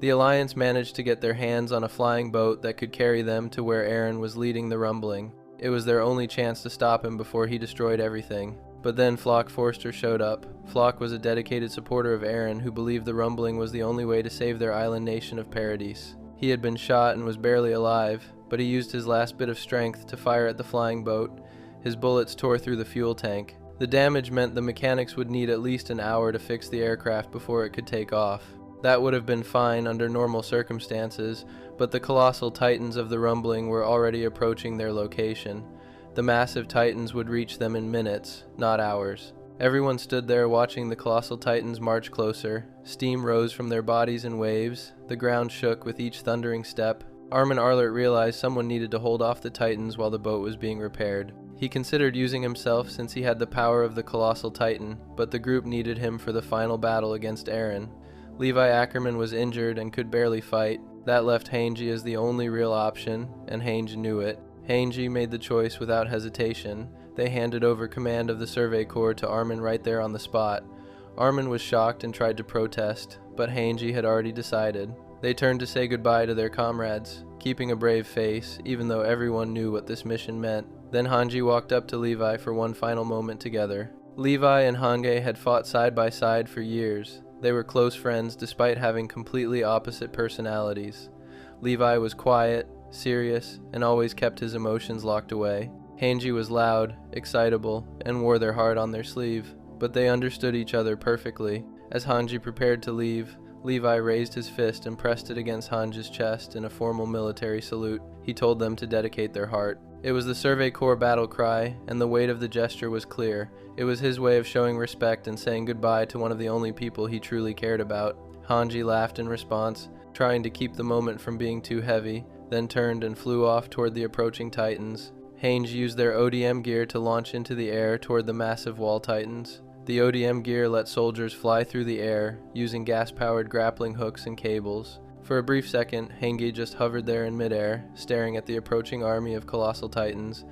The Alliance managed to get their hands on a flying boat that could carry them to where Eren was leading the Rumbling. It was their only chance to stop him before he destroyed everything. But then Floch Forster showed up. Floch was a dedicated supporter of Eren who believed the Rumbling was the only way to save their island nation of Paradis. He had been shot and was barely alive, but he used his last bit of strength to fire at the flying boat. His bullets tore through the fuel tank. The damage meant the mechanics would need at least an hour to fix the aircraft before it could take off. That would have been fine under normal circumstances, but the Colossal Titans of the Rumbling were already approaching their location. The massive Titans would reach them in minutes, not hours. Everyone stood there watching the Colossal Titans march closer. Steam rose from their bodies in waves. The ground shook with each thundering step. Armin Arlert realized someone needed to hold off the Titans while the boat was being repaired. He considered using himself since he had the power of the Colossal Titan, but the group needed him for the final battle against Eren. Levi Ackerman was injured and could barely fight. That left Hanji as the only real option, and Hange knew it. Hanji made the choice without hesitation. They handed over command of the Survey Corps to Armin right there on the spot. Armin was shocked and tried to protest, but Hanji had already decided. They turned to say goodbye to their comrades, keeping a brave face, even though everyone knew what this mission meant. Then Hanji walked up to Levi for one final moment together. Levi and Hangei had fought side by side for years. They were close friends despite having completely opposite personalities. Levi was quiet, serious, and always kept his emotions locked away. Hanji was loud, excitable, and wore their heart on their sleeve, but they understood each other perfectly. As Hanji prepared to leave, Levi raised his fist and pressed it against Hanji's chest in a formal military salute. He told them to dedicate their heart. It was the Survey Corps battle cry, and the weight of the gesture was clear. It was his way of showing respect and saying goodbye to one of the only people he truly cared about. Hanji laughed in response, trying to keep the moment from being too heavy, then turned and flew off toward the approaching Titans. Hange used their ODM gear to launch into the air toward the massive wall Titans. The ODM gear let soldiers fly through the air, using gas-powered grappling hooks and cables. For a brief second, Hange just hovered there in midair, staring at the approaching army of Colossal Titans.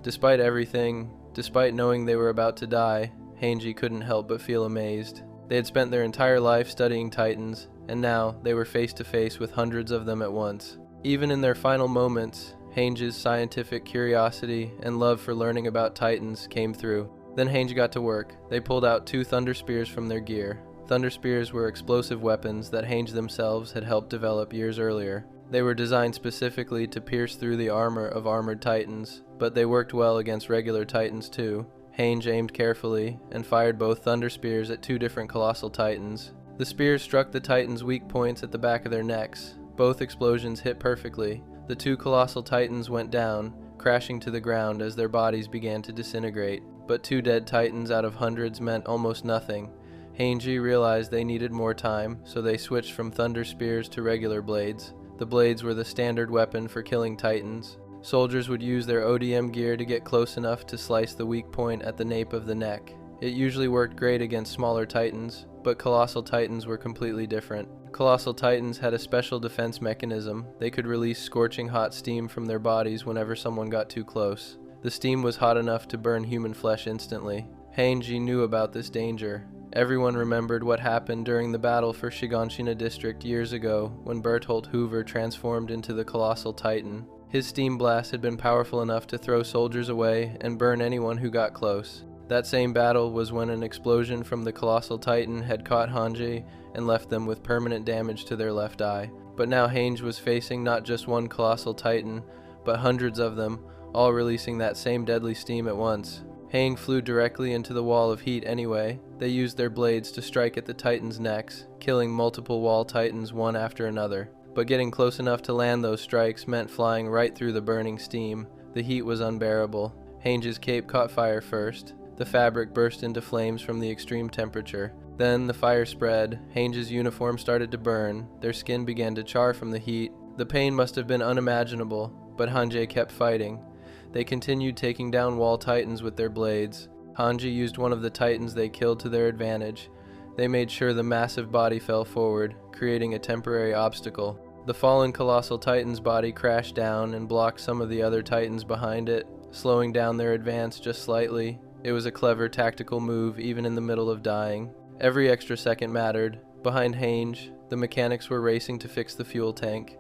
Despite everything, despite knowing they were about to die, Hange couldn't help but feel amazed. They had spent their entire life studying Titans, and now they were face to face with hundreds of them at once. Even in their final moments, Hange's scientific curiosity and love for learning about Titans came through. Then Hange got to work. They pulled out 2 Thunder Spears from their gear. Thunder Spears were explosive weapons that Hange themselves had helped develop years earlier. They were designed specifically to pierce through the armor of armored Titans, but they worked well against regular Titans too. Hange aimed carefully and fired both Thunder Spears at 2 different Colossal Titans. The spears struck the Titans' weak points at the back of their necks. Both explosions hit perfectly. The 2 Colossal Titans went down, crashing to the ground as their bodies began to disintegrate. But 2 dead Titans out of hundreds meant almost nothing. Hange realized they needed more time, so they switched from Thunder Spears to regular blades. The blades were the standard weapon for killing Titans. Soldiers would use their ODM gear to get close enough to slice the weak point at the nape of the neck. It usually worked great against smaller Titans, but Colossal Titans were completely different. Colossal Titans had a special defense mechanism. They could release scorching hot steam from their bodies whenever someone got too close. The steam was hot enough to burn human flesh instantly. Hange knew about this danger. Everyone remembered what happened during the battle for Shiganshina District years ago when Berthold Hoover transformed into the Colossal Titan. His steam blast had been powerful enough to throw soldiers away and burn anyone who got close. That same battle was when an explosion from the colossal titan had caught Hanji and left them with permanent damage to their left eye. But now Hange was facing not just one colossal titan, but hundreds of them, all releasing that same deadly steam at once. Hang flew directly into the wall of heat anyway. They used their blades to strike at the titans' necks, killing multiple wall titans one after another. But getting close enough to land those strikes meant flying right through the burning steam. The heat was unbearable. Hange's cape caught fire first. The fabric burst into flames from the extreme temperature. Then the fire spread. Hange's uniform started to burn. Their skin began to char from the heat. The pain must have been unimaginable, but Hanji kept fighting. They continued taking down wall titans with their blades. Hanji used one of the titans they killed to their advantage. They made sure the massive body fell forward, creating a temporary obstacle. The fallen colossal titan's body crashed down and blocked some of the other titans behind it, slowing down their advance just slightly. It was a clever tactical move even in the middle of dying. Every extra second mattered. Behind Hange, the mechanics were racing to fix the fuel tank.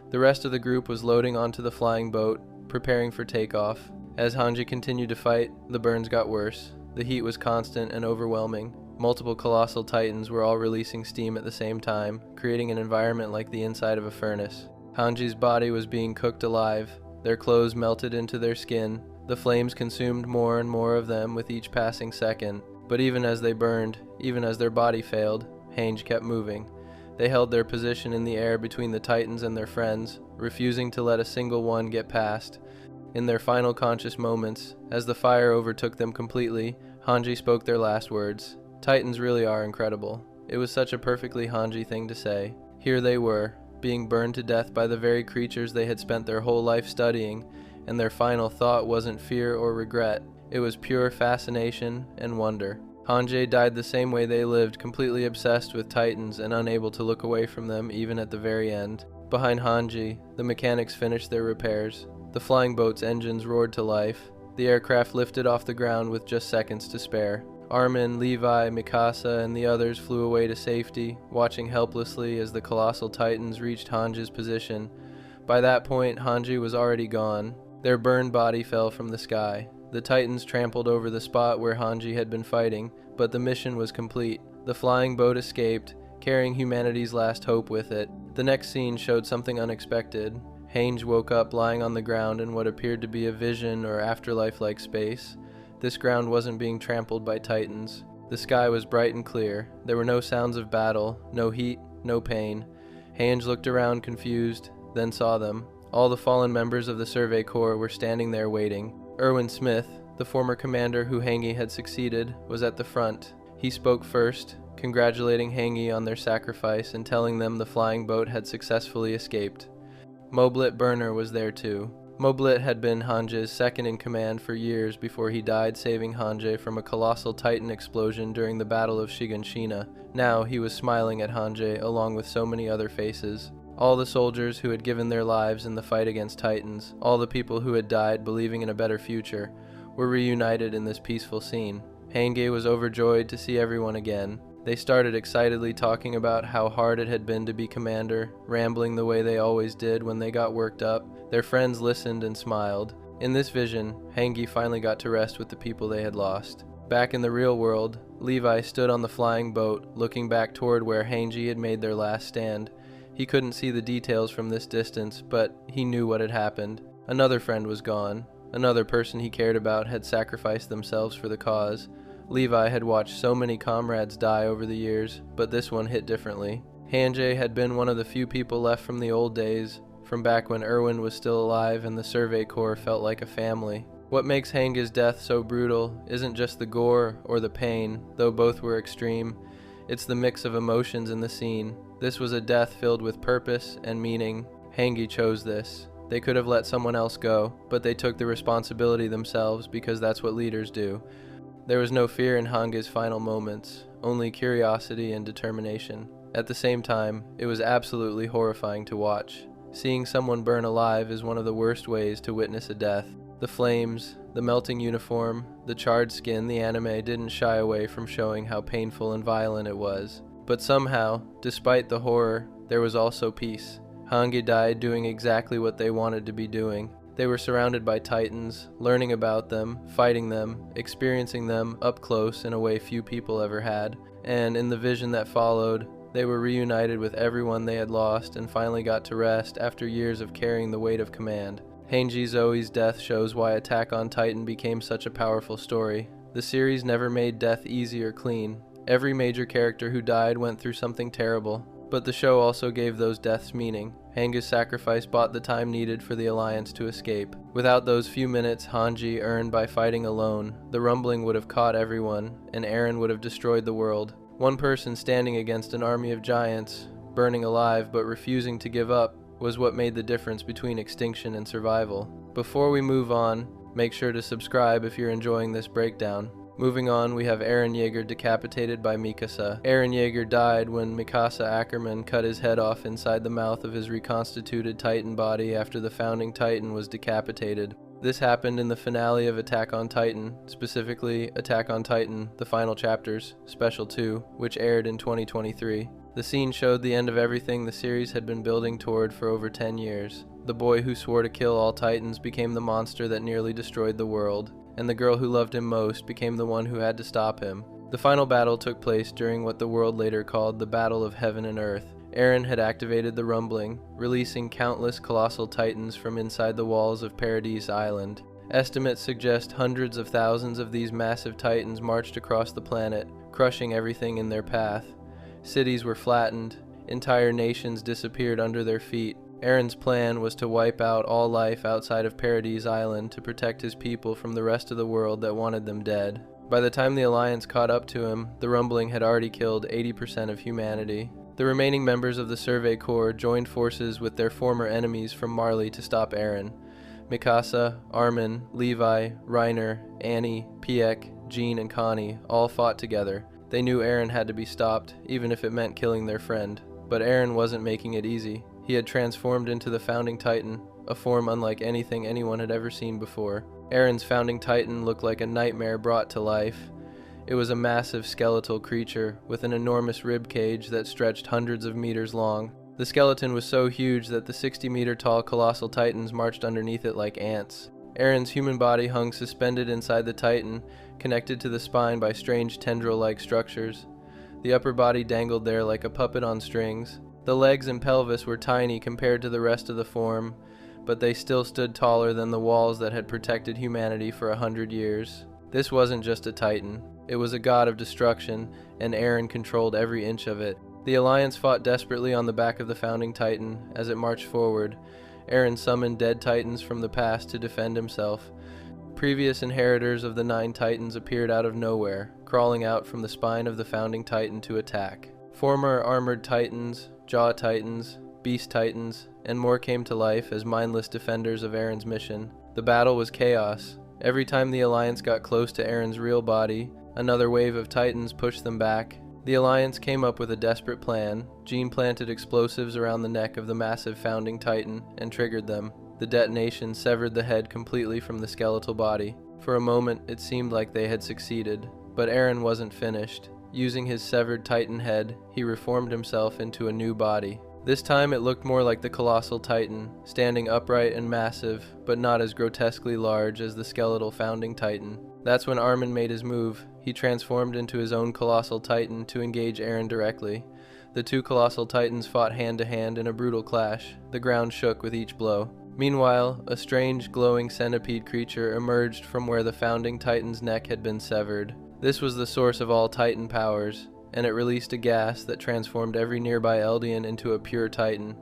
The rest of the group was loading onto the flying boat, preparing for takeoff. As Hanji continued to fight, the burns got worse. The heat was constant and overwhelming. Multiple colossal titans were all releasing steam at the same time, creating an environment like the inside of a furnace. Hanji's body was being cooked alive. Their clothes melted into their skin. The flames consumed more and more of them with each passing second. But even as they burned, even as their body failed, Hange kept moving. They held their position in the air between the titans and their friends, refusing to let a single one get past. In their final conscious moments, as the fire overtook them completely, Hanji spoke their last words. Titans really are incredible. It was such a perfectly Hanji thing to say. Here they were, being burned to death by the very creatures they had spent their whole life studying, and their final thought wasn't fear or regret. It was pure fascination and wonder. Hanji died the same way they lived, completely obsessed with titans and unable to look away from them even at the very end. Behind Hanji, the mechanics finished their repairs. The flying boat's engines roared to life. The aircraft lifted off the ground with just seconds to spare. Armin, Levi, Mikasa, and the others flew away to safety, watching helplessly as the colossal titans reached Hanji's position. By that point, Hanji was already gone. Their burned body fell from the sky. The titans trampled over the spot where Hanji had been fighting, but the mission was complete. The flying boat escaped, carrying humanity's last hope with it. The next scene showed something unexpected. Hange woke up lying on the ground in what appeared to be a vision or afterlife-like space. This ground wasn't being trampled by titans. The sky was bright and clear. There were no sounds of battle, no heat, no pain. Hange looked around confused, then saw them. All the fallen members of the Survey Corps were standing there waiting. Erwin Smith, the former commander who Hange had succeeded, was at the front. He spoke first, congratulating Hange on their sacrifice and telling them the flying boat had successfully escaped. Moblit Burner was there too. Moblit had been Hange's second in command for years before he died saving Hange from a colossal titan explosion during the Battle of Shiganshina. Now he was smiling at Hange along with so many other faces. All the soldiers who had given their lives in the fight against titans, all the people who had died believing in a better future, were reunited in this peaceful scene. Hange was overjoyed to see everyone again. They started excitedly talking about how hard it had been to be commander, rambling the way they always did when they got worked up. Their friends listened and smiled. In this vision, Hange finally got to rest with the people they had lost. Back in the real world, Levi stood on the flying boat, looking back toward where Hange had made their last stand. He couldn't see the details from this distance, but he knew what had happened. Another friend was gone. Another person he cared about had sacrificed themselves for the cause. Levi had watched so many comrades die over the years, but this one hit differently. Hange had been one of the few people left from the old days, from back when Erwin was still alive and the Survey Corps felt like a family. What makes Hange's death so brutal isn't just the gore or the pain, though both were extreme. It's the mix of emotions in the scene. This was a death filled with purpose and meaning. Hange chose this. They could have let someone else go, but they took the responsibility themselves because that's what leaders do. There was no fear in Hange's final moments, only curiosity and determination. At the same time, it was absolutely horrifying to watch. Seeing someone burn alive is one of the worst ways to witness a death. The flames, the melting uniform, the charred skin, the anime didn't shy away from showing how painful and violent it was. But somehow, despite the horror, there was also peace. Hange died doing exactly what they wanted to be doing. They were surrounded by Titans, learning about them, fighting them, experiencing them up close in a way few people ever had, and in the vision that followed, they were reunited with everyone they had lost and finally got to rest after years of carrying the weight of command. Hange Zoe's death shows why Attack on Titan became such a powerful story. The series never made death easy or clean. Every major character who died went through something terrible, but the show also gave those deaths meaning. Hange's sacrifice bought the time needed for the Alliance to escape. Without those few minutes Hange earned by fighting alone, the rumbling would have caught everyone, and Eren would have destroyed the world. One person standing against an army of giants, burning alive but refusing to give up, was what made the difference between extinction and survival. Before we move on, make sure to subscribe if you're enjoying this breakdown. Moving on, we have Eren Yeager decapitated by Mikasa. Eren Yeager died when Mikasa Ackerman cut his head off inside the mouth of his reconstituted Titan body after the founding Titan was decapitated. This happened in the finale of Attack on Titan, specifically Attack on Titan: The Final Chapters, Special 2, which aired in 2023. The scene showed the end of everything the series had been building toward for over 10 years. The boy who swore to kill all Titans became the monster that nearly destroyed the world, and the girl who loved him most became the one who had to stop him. The final battle took place during what the world later called the Battle of Heaven and Earth. Eren had activated the rumbling, releasing countless colossal Titans from inside the walls of Paradise Island. Estimates suggest hundreds of thousands of these massive Titans marched across the planet, crushing everything in their path. Cities were flattened, entire nations disappeared under their feet. Eren's plan was to wipe out all life outside of Paradise Island to protect his people from the rest of the world that wanted them dead. By the time the Alliance caught up to him, the rumbling had already killed 80% of humanity. The remaining members of the Survey Corps joined forces with their former enemies from Marley to stop Eren. Mikasa, Armin, Levi, Reiner, Annie, Pieck, Jean, and Connie all fought together. They knew Eren had to be stopped, even if it meant killing their friend. But Eren wasn't making it easy. He had transformed into the Founding Titan, a form unlike anything anyone had ever seen before. Eren's Founding Titan looked like a nightmare brought to life. It was a massive skeletal creature with an enormous rib cage that stretched hundreds of meters long. The skeleton was so huge that the 60-meter-tall colossal Titans marched underneath it like ants. Eren's human body hung suspended inside the Titan, connected to the spine by strange tendril-like structures. The upper body dangled there like a puppet on strings. The legs and pelvis were tiny compared to the rest of the form, but they still stood taller than the walls that had protected humanity for 100 years. This wasn't just a Titan. It was a god of destruction, and Eren controlled every inch of it. The Alliance fought desperately on the back of the Founding Titan as it marched forward. Eren summoned dead Titans from the past to defend himself. Previous inheritors of the 9 Titans appeared out of nowhere, crawling out from the spine of the Founding Titan to attack. Former armored Titans, Jaw Titans, Beast Titans, and more came to life as mindless defenders of Eren's mission. The battle was chaos. Every time the Alliance got close to Eren's real body, another wave of Titans pushed them back. The Alliance came up with a desperate plan. Jean planted explosives around the neck of the massive Founding Titan and triggered them. The detonation severed the head completely from the skeletal body. For a moment, it seemed like they had succeeded, but Eren wasn't finished. Using his severed Titan head, he reformed himself into a new body. This time it looked more like the colossal Titan, standing upright and massive, but not as grotesquely large as the skeletal Founding Titan. That's when Armin made his move. He transformed into his own colossal Titan to engage Eren directly. The 2 colossal Titans fought hand to hand in a brutal clash. The ground shook with each blow. Meanwhile, a strange, glowing centipede creature emerged from where the Founding Titan's neck had been severed. This was the source of all Titan powers, and it released a gas that transformed every nearby Eldian into a pure Titan.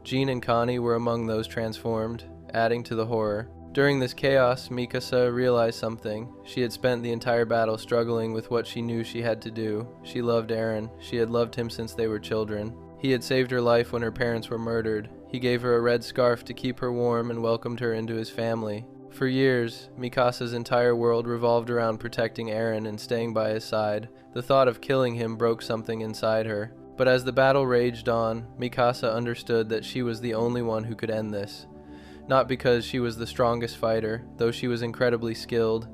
Jean and Connie were among those transformed, adding to the horror. During this chaos, Mikasa realized something. She had spent the entire battle struggling with what she knew she had to do. She loved Eren. She had loved him since they were children. He had saved her life when her parents were murdered. He gave her a red scarf to keep her warm and welcomed her into his family. For years, Mikasa's entire world revolved around protecting Eren and staying by his side. The thought of killing him broke something inside her. But as the battle raged on, Mikasa understood that she was the only one who could end this. Not because she was the strongest fighter, though she was incredibly skilled.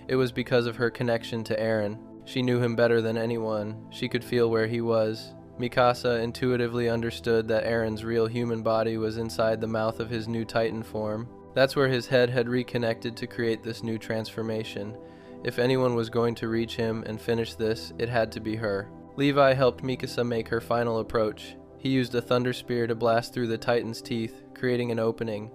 It was because of her connection to Eren. She knew him better than anyone. She could feel where he was. Mikasa intuitively understood that Eren's real human body was inside the mouth of his new Titan form. That's where his head had reconnected to create this new transformation. If anyone was going to reach him and finish this, it had to be her. Levi helped Mikasa make her final approach. He used a thunder spear to blast through the Titan's teeth, creating an opening.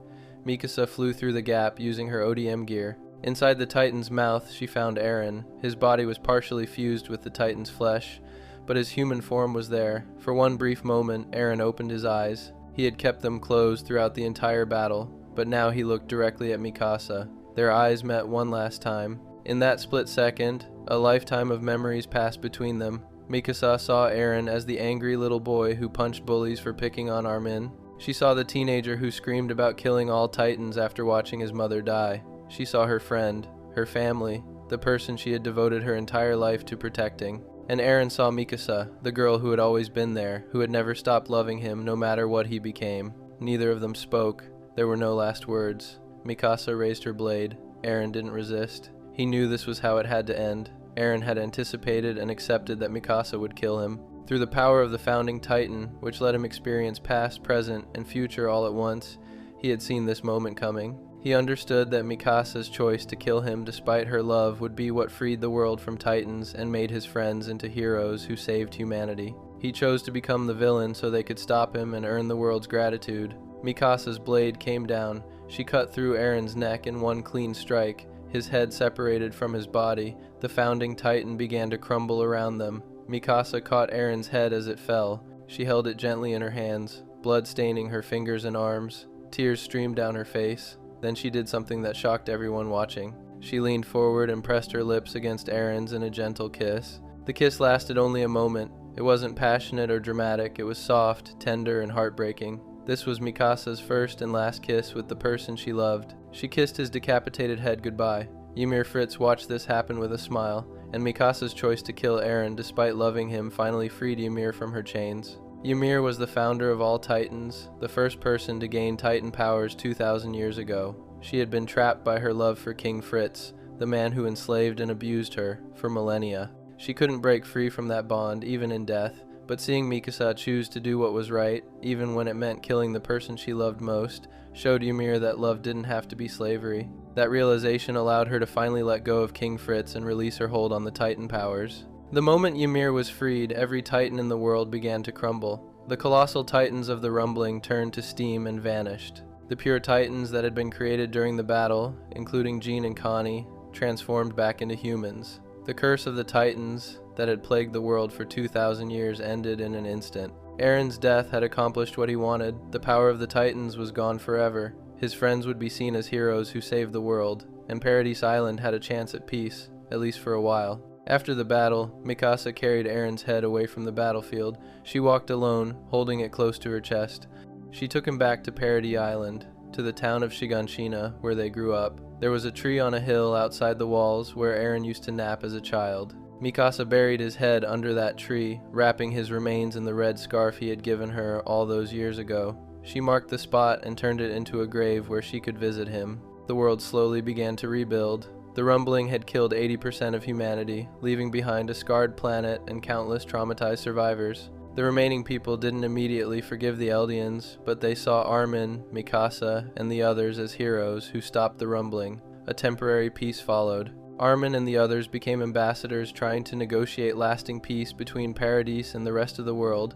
Mikasa flew through the gap using her ODM gear. Inside the Titan's mouth, she found Eren. His body was partially fused with the Titan's flesh, but his human form was there. For one brief moment, Eren opened his eyes. He had kept them closed throughout the entire battle, but now he looked directly at Mikasa. Their eyes met one last time. In that split second, a lifetime of memories passed between them. Mikasa saw Eren as the angry little boy who punched bullies for picking on Armin. She saw the teenager who screamed about killing all Titans after watching his mother die. She saw her friend, her family, the person she had devoted her entire life to protecting. And Eren saw Mikasa, the girl who had always been there, who had never stopped loving him no matter what he became. Neither of them spoke. There were no last words. Mikasa raised her blade. Eren didn't resist. He knew this was how it had to end. Eren had anticipated and accepted that Mikasa would kill him. Through the power of the founding Titan, which let him experience past, present, and future all at once, he had seen this moment coming. He understood that Mikasa's choice to kill him despite her love would be what freed the world from Titans and made his friends into heroes who saved humanity. He chose to become the villain so they could stop him and earn the world's gratitude. Mikasa's blade came down. She cut through Eren's neck in one clean strike. His head separated from his body. The founding Titan began to crumble around them. Mikasa caught Eren's head as it fell. She held it gently in her hands, blood staining her fingers and arms. Tears streamed down her face. Then she did something that shocked everyone watching. She leaned forward and pressed her lips against Eren's in a gentle kiss. The kiss lasted only a moment. It wasn't passionate or dramatic. It was soft, tender, and heartbreaking. This was Mikasa's first and last kiss with the person she loved. She kissed his decapitated head goodbye. Ymir Fritz watched this happen with a smile, and Mikasa's choice to kill Eren despite loving him finally freed Ymir from her chains. Ymir was the founder of all Titans, the first person to gain Titan powers 2,000 years ago. She had been trapped by her love for King Fritz, the man who enslaved and abused her, for millennia. She couldn't break free from that bond, even in death, but seeing Mikasa choose to do what was right, even when it meant killing the person she loved most, showed Ymir that love didn't have to be slavery. That realization allowed her to finally let go of King Fritz and release her hold on the Titan powers. The moment Ymir was freed, every Titan in the world began to crumble. The colossal Titans of the rumbling turned to steam and vanished. The pure Titans that had been created during the battle, including Jean and Connie, transformed back into humans. The curse of the Titans that had plagued the world for 2,000 years ended in an instant. Eren's death had accomplished what he wanted. The power of the Titans was gone forever. His friends would be seen as heroes who saved the world, and Paradise Island had a chance at peace, at least for a while. After the battle, Mikasa carried Eren's head away from the battlefield. She walked alone, holding it close to her chest. She took him back to Paradise Island, to the town of Shiganshina, where they grew up. There was a tree on a hill outside the walls where Eren used to nap as a child. Mikasa buried his head under that tree, wrapping his remains in the red scarf he had given her all those years ago. She marked the spot and turned it into a grave where she could visit him. The world slowly began to rebuild. The rumbling had killed 80% of humanity, leaving behind a scarred planet and countless traumatized survivors. The remaining people didn't immediately forgive the Eldians, but they saw Armin, Mikasa, and the others as heroes who stopped the rumbling. A temporary peace followed. Armin and the others became ambassadors trying to negotiate lasting peace between Paradise and the rest of the world,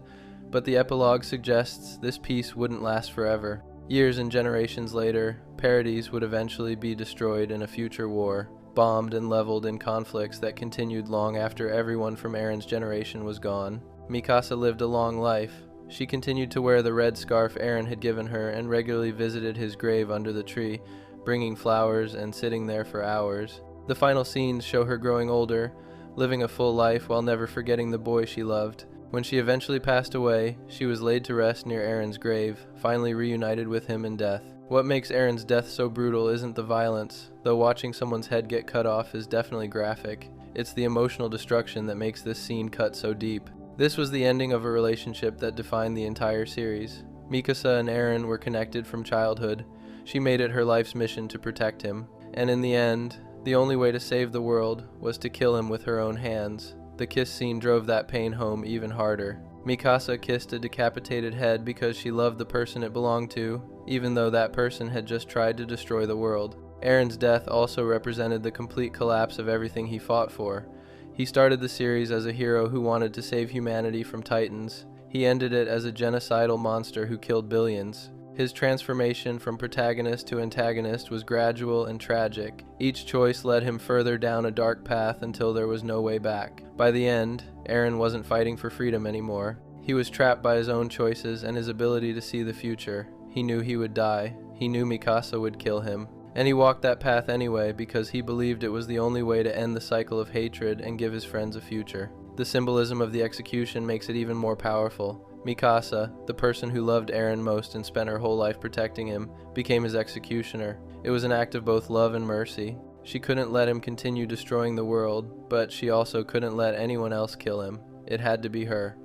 but the epilogue suggests this peace wouldn't last forever. Years and generations later, Paradise would eventually be destroyed in a future war, bombed and leveled in conflicts that continued long after everyone from Eren's generation was gone. Mikasa lived a long life. She continued to wear the red scarf Eren had given her and regularly visited his grave under the tree, bringing flowers and sitting there for hours. The final scenes show her growing older, living a full life while never forgetting the boy she loved. When she eventually passed away, she was laid to rest near Eren's grave, finally reunited with him in death. What makes Eren's death so brutal isn't the violence, though watching someone's head get cut off is definitely graphic. It's the emotional destruction that makes this scene cut so deep. This was the ending of a relationship that defined the entire series. Mikasa and Eren were connected from childhood. She made it her life's mission to protect him, and in the end, the only way to save the world was to kill him with her own hands. The kiss scene drove that pain home even harder. Mikasa kissed a decapitated head because she loved the person it belonged to, even though that person had just tried to destroy the world. Eren's death also represented the complete collapse of everything he fought for. He started the series as a hero who wanted to save humanity from Titans. He ended it as a genocidal monster who killed billions. His transformation from protagonist to antagonist was gradual and tragic. Each choice led him further down a dark path until there was no way back. By the end, Eren wasn't fighting for freedom anymore. He was trapped by his own choices and his ability to see the future. He knew he would die. He knew Mikasa would kill him. And he walked that path anyway because he believed it was the only way to end the cycle of hatred and give his friends a future. The symbolism of the execution makes it even more powerful. Mikasa, the person who loved Eren most and spent her whole life protecting him, became his executioner. It was an act of both love and mercy. She couldn't let him continue destroying the world, but she also couldn't let anyone else kill him. It had to be her.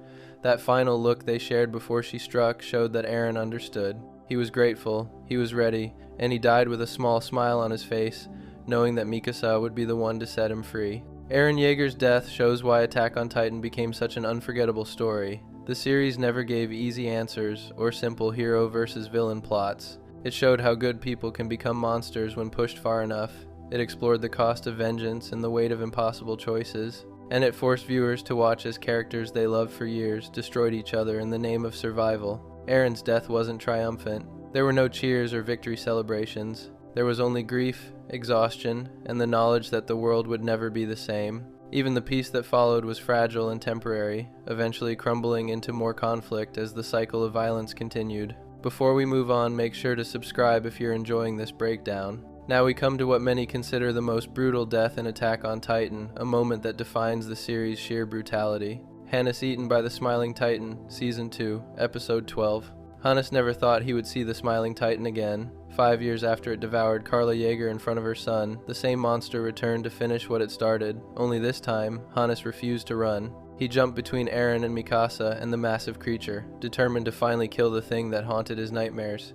That final look they shared before she struck showed that Eren understood. He was grateful, he was ready, and he died with a small smile on his face, knowing that Mikasa would be the one to set him free. Eren Yeager's death shows why Attack on Titan became such an unforgettable story. The series never gave easy answers or simple hero versus villain plots. It showed how good people can become monsters when pushed far enough. It explored the cost of vengeance and the weight of impossible choices. And it forced viewers to watch as characters they loved for years destroyed each other in the name of survival. Eren's death wasn't triumphant. There were no cheers or victory celebrations. There was only grief, exhaustion, and the knowledge that the world would never be the same. Even the peace that followed was fragile and temporary, eventually crumbling into more conflict as the cycle of violence continued. Before we move on, make sure to subscribe if you're enjoying this breakdown. Now we come to what many consider the most brutal death in Attack on Titan, a moment that defines the series' sheer brutality. Hannes eaten by the Smiling Titan, Season 2, Episode 12. Hannes never thought he would see the Smiling Titan again. 5 years after it devoured Karla Yeager in front of her son, the same monster returned to finish what it started, only this time, Hannes refused to run. He jumped between Eren and Mikasa and the massive creature, determined to finally kill the thing that haunted his nightmares.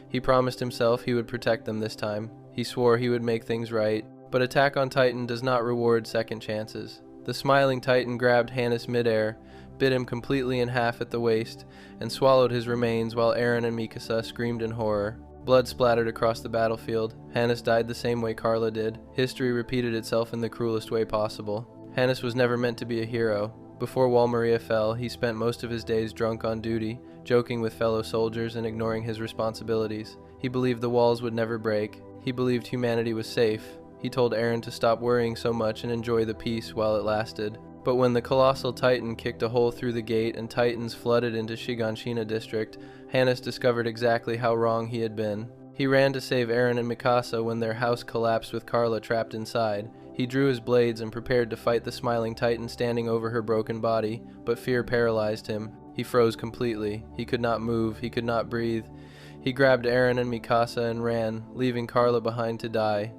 He promised himself he would protect them this time. He swore he would make things right, but Attack on Titan does not reward second chances. The Smiling Titan grabbed Hannes midair, bit him completely in half at the waist, and swallowed his remains while Eren and Mikasa screamed in horror. Blood splattered across the battlefield. Hannes died the same way Karla did. History repeated itself in the cruelest way possible. Hannes was never meant to be a hero. Before Wall Maria fell, he spent most of his days drunk on duty, joking with fellow soldiers and ignoring his responsibilities. He believed the walls would never break. He believed humanity was safe. He told Eren to stop worrying so much and enjoy the peace while it lasted. But when the colossal Titan kicked a hole through the gate and Titans flooded into Shiganshina district, Hannes discovered exactly how wrong he had been. He ran to save Eren and Mikasa when their house collapsed with Karla trapped inside. He drew his blades and prepared to fight the Smiling Titan standing over her broken body, but fear paralyzed him. He froze completely. He could not move. He could not breathe. He grabbed Eren and Mikasa and ran, leaving Karla behind to die.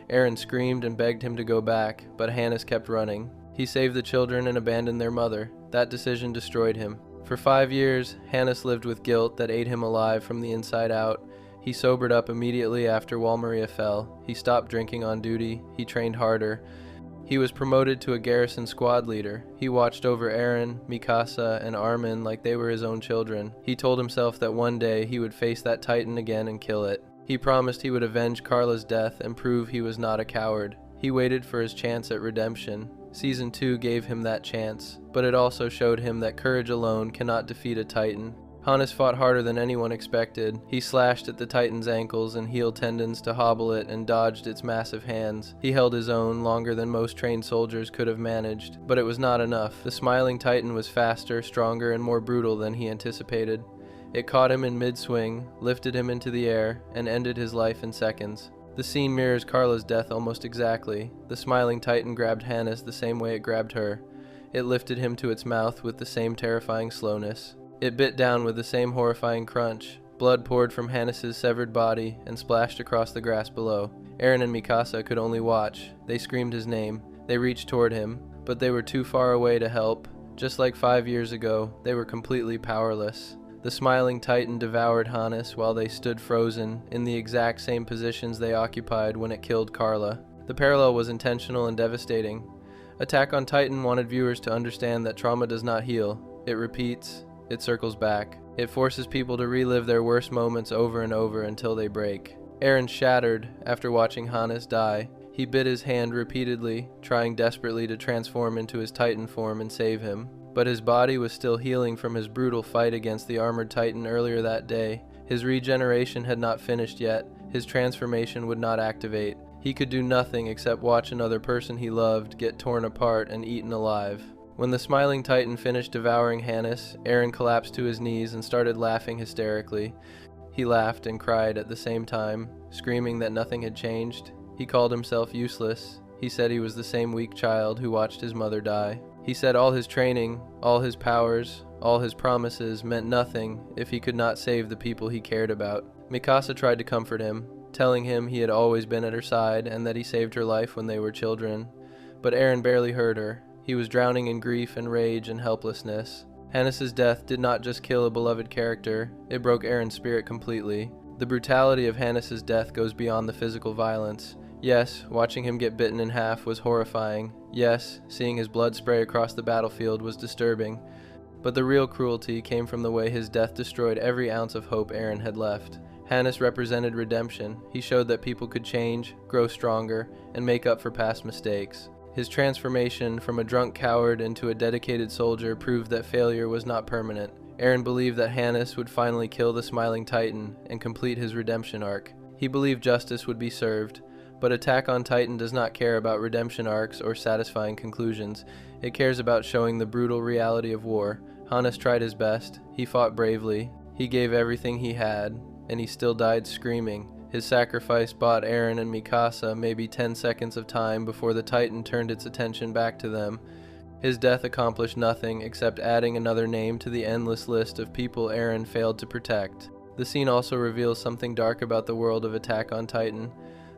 Eren screamed and begged him to go back, but Hannes kept running. He saved the children and abandoned their mother. That decision destroyed him. For 5 years, Hannes lived with guilt that ate him alive from the inside out. He sobered up immediately after Wall Maria fell. He stopped drinking on duty. He trained harder. He was promoted to a garrison squad leader. He watched over Eren, Mikasa, and Armin like they were his own children. He told himself that one day he would face that Titan again and kill it. He promised he would avenge Karla's death and prove he was not a coward. He waited for his chance at redemption. Season 2 gave him that chance, but it also showed him that courage alone cannot defeat a Titan. Hannes fought harder than anyone expected. He slashed at the Titan's ankles and heel tendons to hobble it and dodged its massive hands. He held his own longer than most trained soldiers could have managed, but it was not enough. The Smiling Titan was faster, stronger, and more brutal than he anticipated. It caught him in mid-swing, lifted him into the air, and ended his life in seconds. The scene mirrors Karla's death almost exactly. The Smiling Titan grabbed Hannes the same way it grabbed her. It lifted him to its mouth with the same terrifying slowness. It bit down with the same horrifying crunch. Blood poured from Hannes' severed body and splashed across the grass below. Eren and Mikasa could only watch. They screamed his name. They reached toward him, but they were too far away to help. Just like 5 years ago, they were completely powerless. The Smiling Titan devoured Hannes while they stood frozen in the exact same positions they occupied when it killed Karla. The parallel was intentional and devastating. Attack on Titan wanted viewers to understand that trauma does not heal. It repeats. It circles back. It forces people to relive their worst moments over and over until they break. Eren shattered after watching Hannes die. He bit his hand repeatedly, trying desperately to transform into his Titan form and save him. But his body was still healing from his brutal fight against the armored Titan earlier that day. His regeneration had not finished yet. His transformation would not activate. He could do nothing except watch another person he loved get torn apart and eaten alive. When the smiling Titan finished devouring Hannes, Eren collapsed to his knees and started laughing hysterically. He laughed and cried at the same time, screaming that nothing had changed. He called himself useless. He said he was the same weak child who watched his mother die. He said all his training, all his powers, all his promises meant nothing if he could not save the people he cared about. Mikasa tried to comfort him, telling him he had always been at her side and that he saved her life when they were children. But Eren barely heard her. He was drowning in grief and rage and helplessness. Hannes' death did not just kill a beloved character, it broke Eren's spirit completely. The brutality of Hannes' death goes beyond the physical violence. Yes, watching him get bitten in half was horrifying. Yes, seeing his blood spray across the battlefield was disturbing. But the real cruelty came from the way his death destroyed every ounce of hope Eren had left. Hannes represented redemption. He showed that people could change, grow stronger, and make up for past mistakes. His transformation from a drunk coward into a dedicated soldier proved that failure was not permanent. Eren believed that Hannes would finally kill the Smiling Titan and complete his redemption arc. He believed justice would be served. But Attack on Titan does not care about redemption arcs or satisfying conclusions. It cares about showing the brutal reality of war. Hannes tried his best. He fought bravely. He gave everything he had, and he still died screaming. His sacrifice bought Eren and Mikasa maybe 10 seconds of time before the Titan turned its attention back to them. His death accomplished nothing except adding another name to the endless list of people Eren failed to protect. The scene also reveals something dark about the world of Attack on Titan.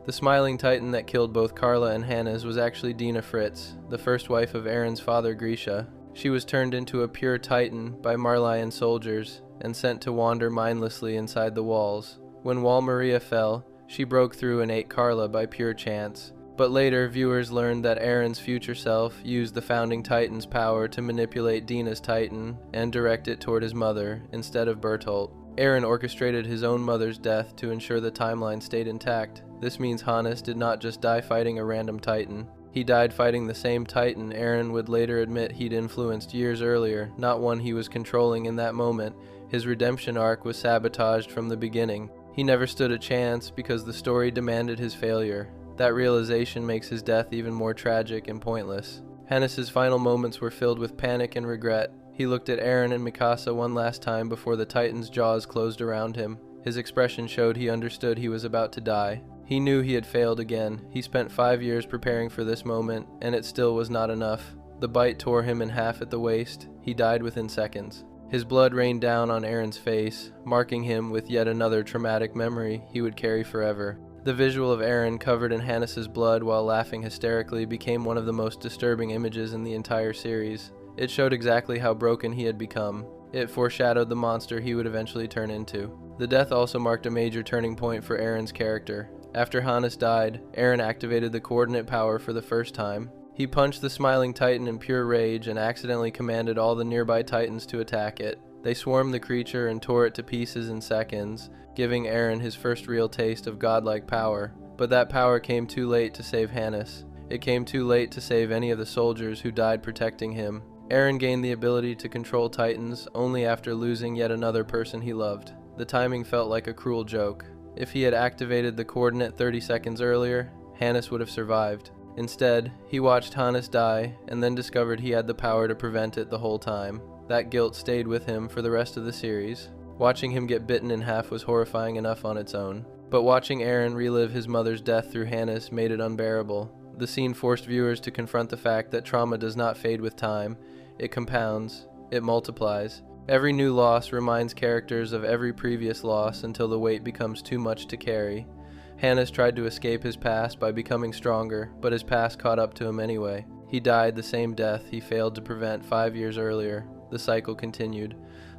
The Smiling Titan that killed both Karla and Hannes was actually Dina Fritz, the first wife of Eren's father Grisha. She was turned into a pure Titan by Marleyan soldiers and sent to wander mindlessly inside the walls. When Wall Maria fell, she broke through and ate Karla by pure chance. But later, viewers learned that Eren's future self used the Founding Titan's power to manipulate Dina's Titan and direct it toward his mother instead of Bertolt. Eren orchestrated his own mother's death to ensure the timeline stayed intact. This means Hannes did not just die fighting a random Titan. He died fighting the same Titan Eren would later admit he'd influenced years earlier, not one he was controlling in that moment. His redemption arc was sabotaged from the beginning. He never stood a chance because the story demanded his failure. That realization makes his death even more tragic and pointless. Hannes' final moments were filled with panic and regret. He looked at Eren and Mikasa one last time before the Titan's jaws closed around him. His expression showed he understood he was about to die. He knew he had failed again. He spent 5 years preparing for this moment, and it still was not enough. The bite tore him in half at the waist. He died within seconds. His blood rained down on Eren's face, marking him with yet another traumatic memory he would carry forever. The visual of Eren covered in Hannes' blood while laughing hysterically became one of the most disturbing images in the entire series. It showed exactly how broken he had become. It foreshadowed the monster he would eventually turn into. The death also marked a major turning point for Eren's character. After Hannes died, Eren activated the coordinate power for the first time. He punched the Smiling Titan in pure rage and accidentally commanded all the nearby Titans to attack it. They swarmed the creature and tore it to pieces in seconds, giving Eren his first real taste of godlike power. But that power came too late to save Hannes. It came too late to save any of the soldiers who died protecting him. Eren gained the ability to control Titans only after losing yet another person he loved. The timing felt like a cruel joke. If he had activated the coordinate 30 seconds earlier, Hannes would have survived. Instead, he watched Hannes die and then discovered he had the power to prevent it the whole time. That guilt stayed with him for the rest of the series. Watching him get bitten in half was horrifying enough on its own. But watching Eren relive his mother's death through Hannes made it unbearable. The scene forced viewers to confront the fact that trauma does not fade with time. It compounds. It multiplies. Every new loss reminds characters of every previous loss until the weight becomes too much to carry. Hannes tried to escape his past by becoming stronger, but his past caught up to him anyway. He died the same death he failed to prevent 5 years earlier. The cycle continued.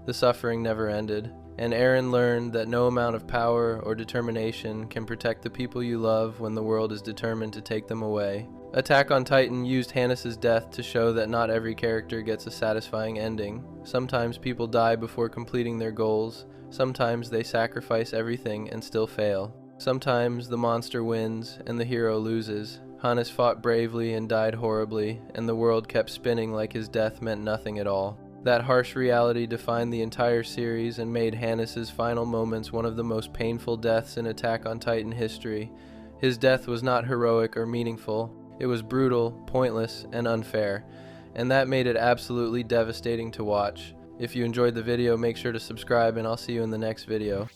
The suffering never ended. and Eren learned that no amount of power or determination can protect the people you love when the world is determined to take them away. Attack on Titan used Hannes' death to show that not every character gets a satisfying ending. Sometimes people die before completing their goals, sometimes they sacrifice everything and still fail. Sometimes the monster wins and the hero loses. Hannes fought bravely and died horribly, and the world kept spinning like his death meant nothing at all. That harsh reality defined the entire series and made Hannes' final moments one of the most painful deaths in Attack on Titan history. His death was not heroic or meaningful. It was brutal, pointless, and unfair, and that made it absolutely devastating to watch. If you enjoyed the video, make sure to subscribe, and I'll see you in the next video.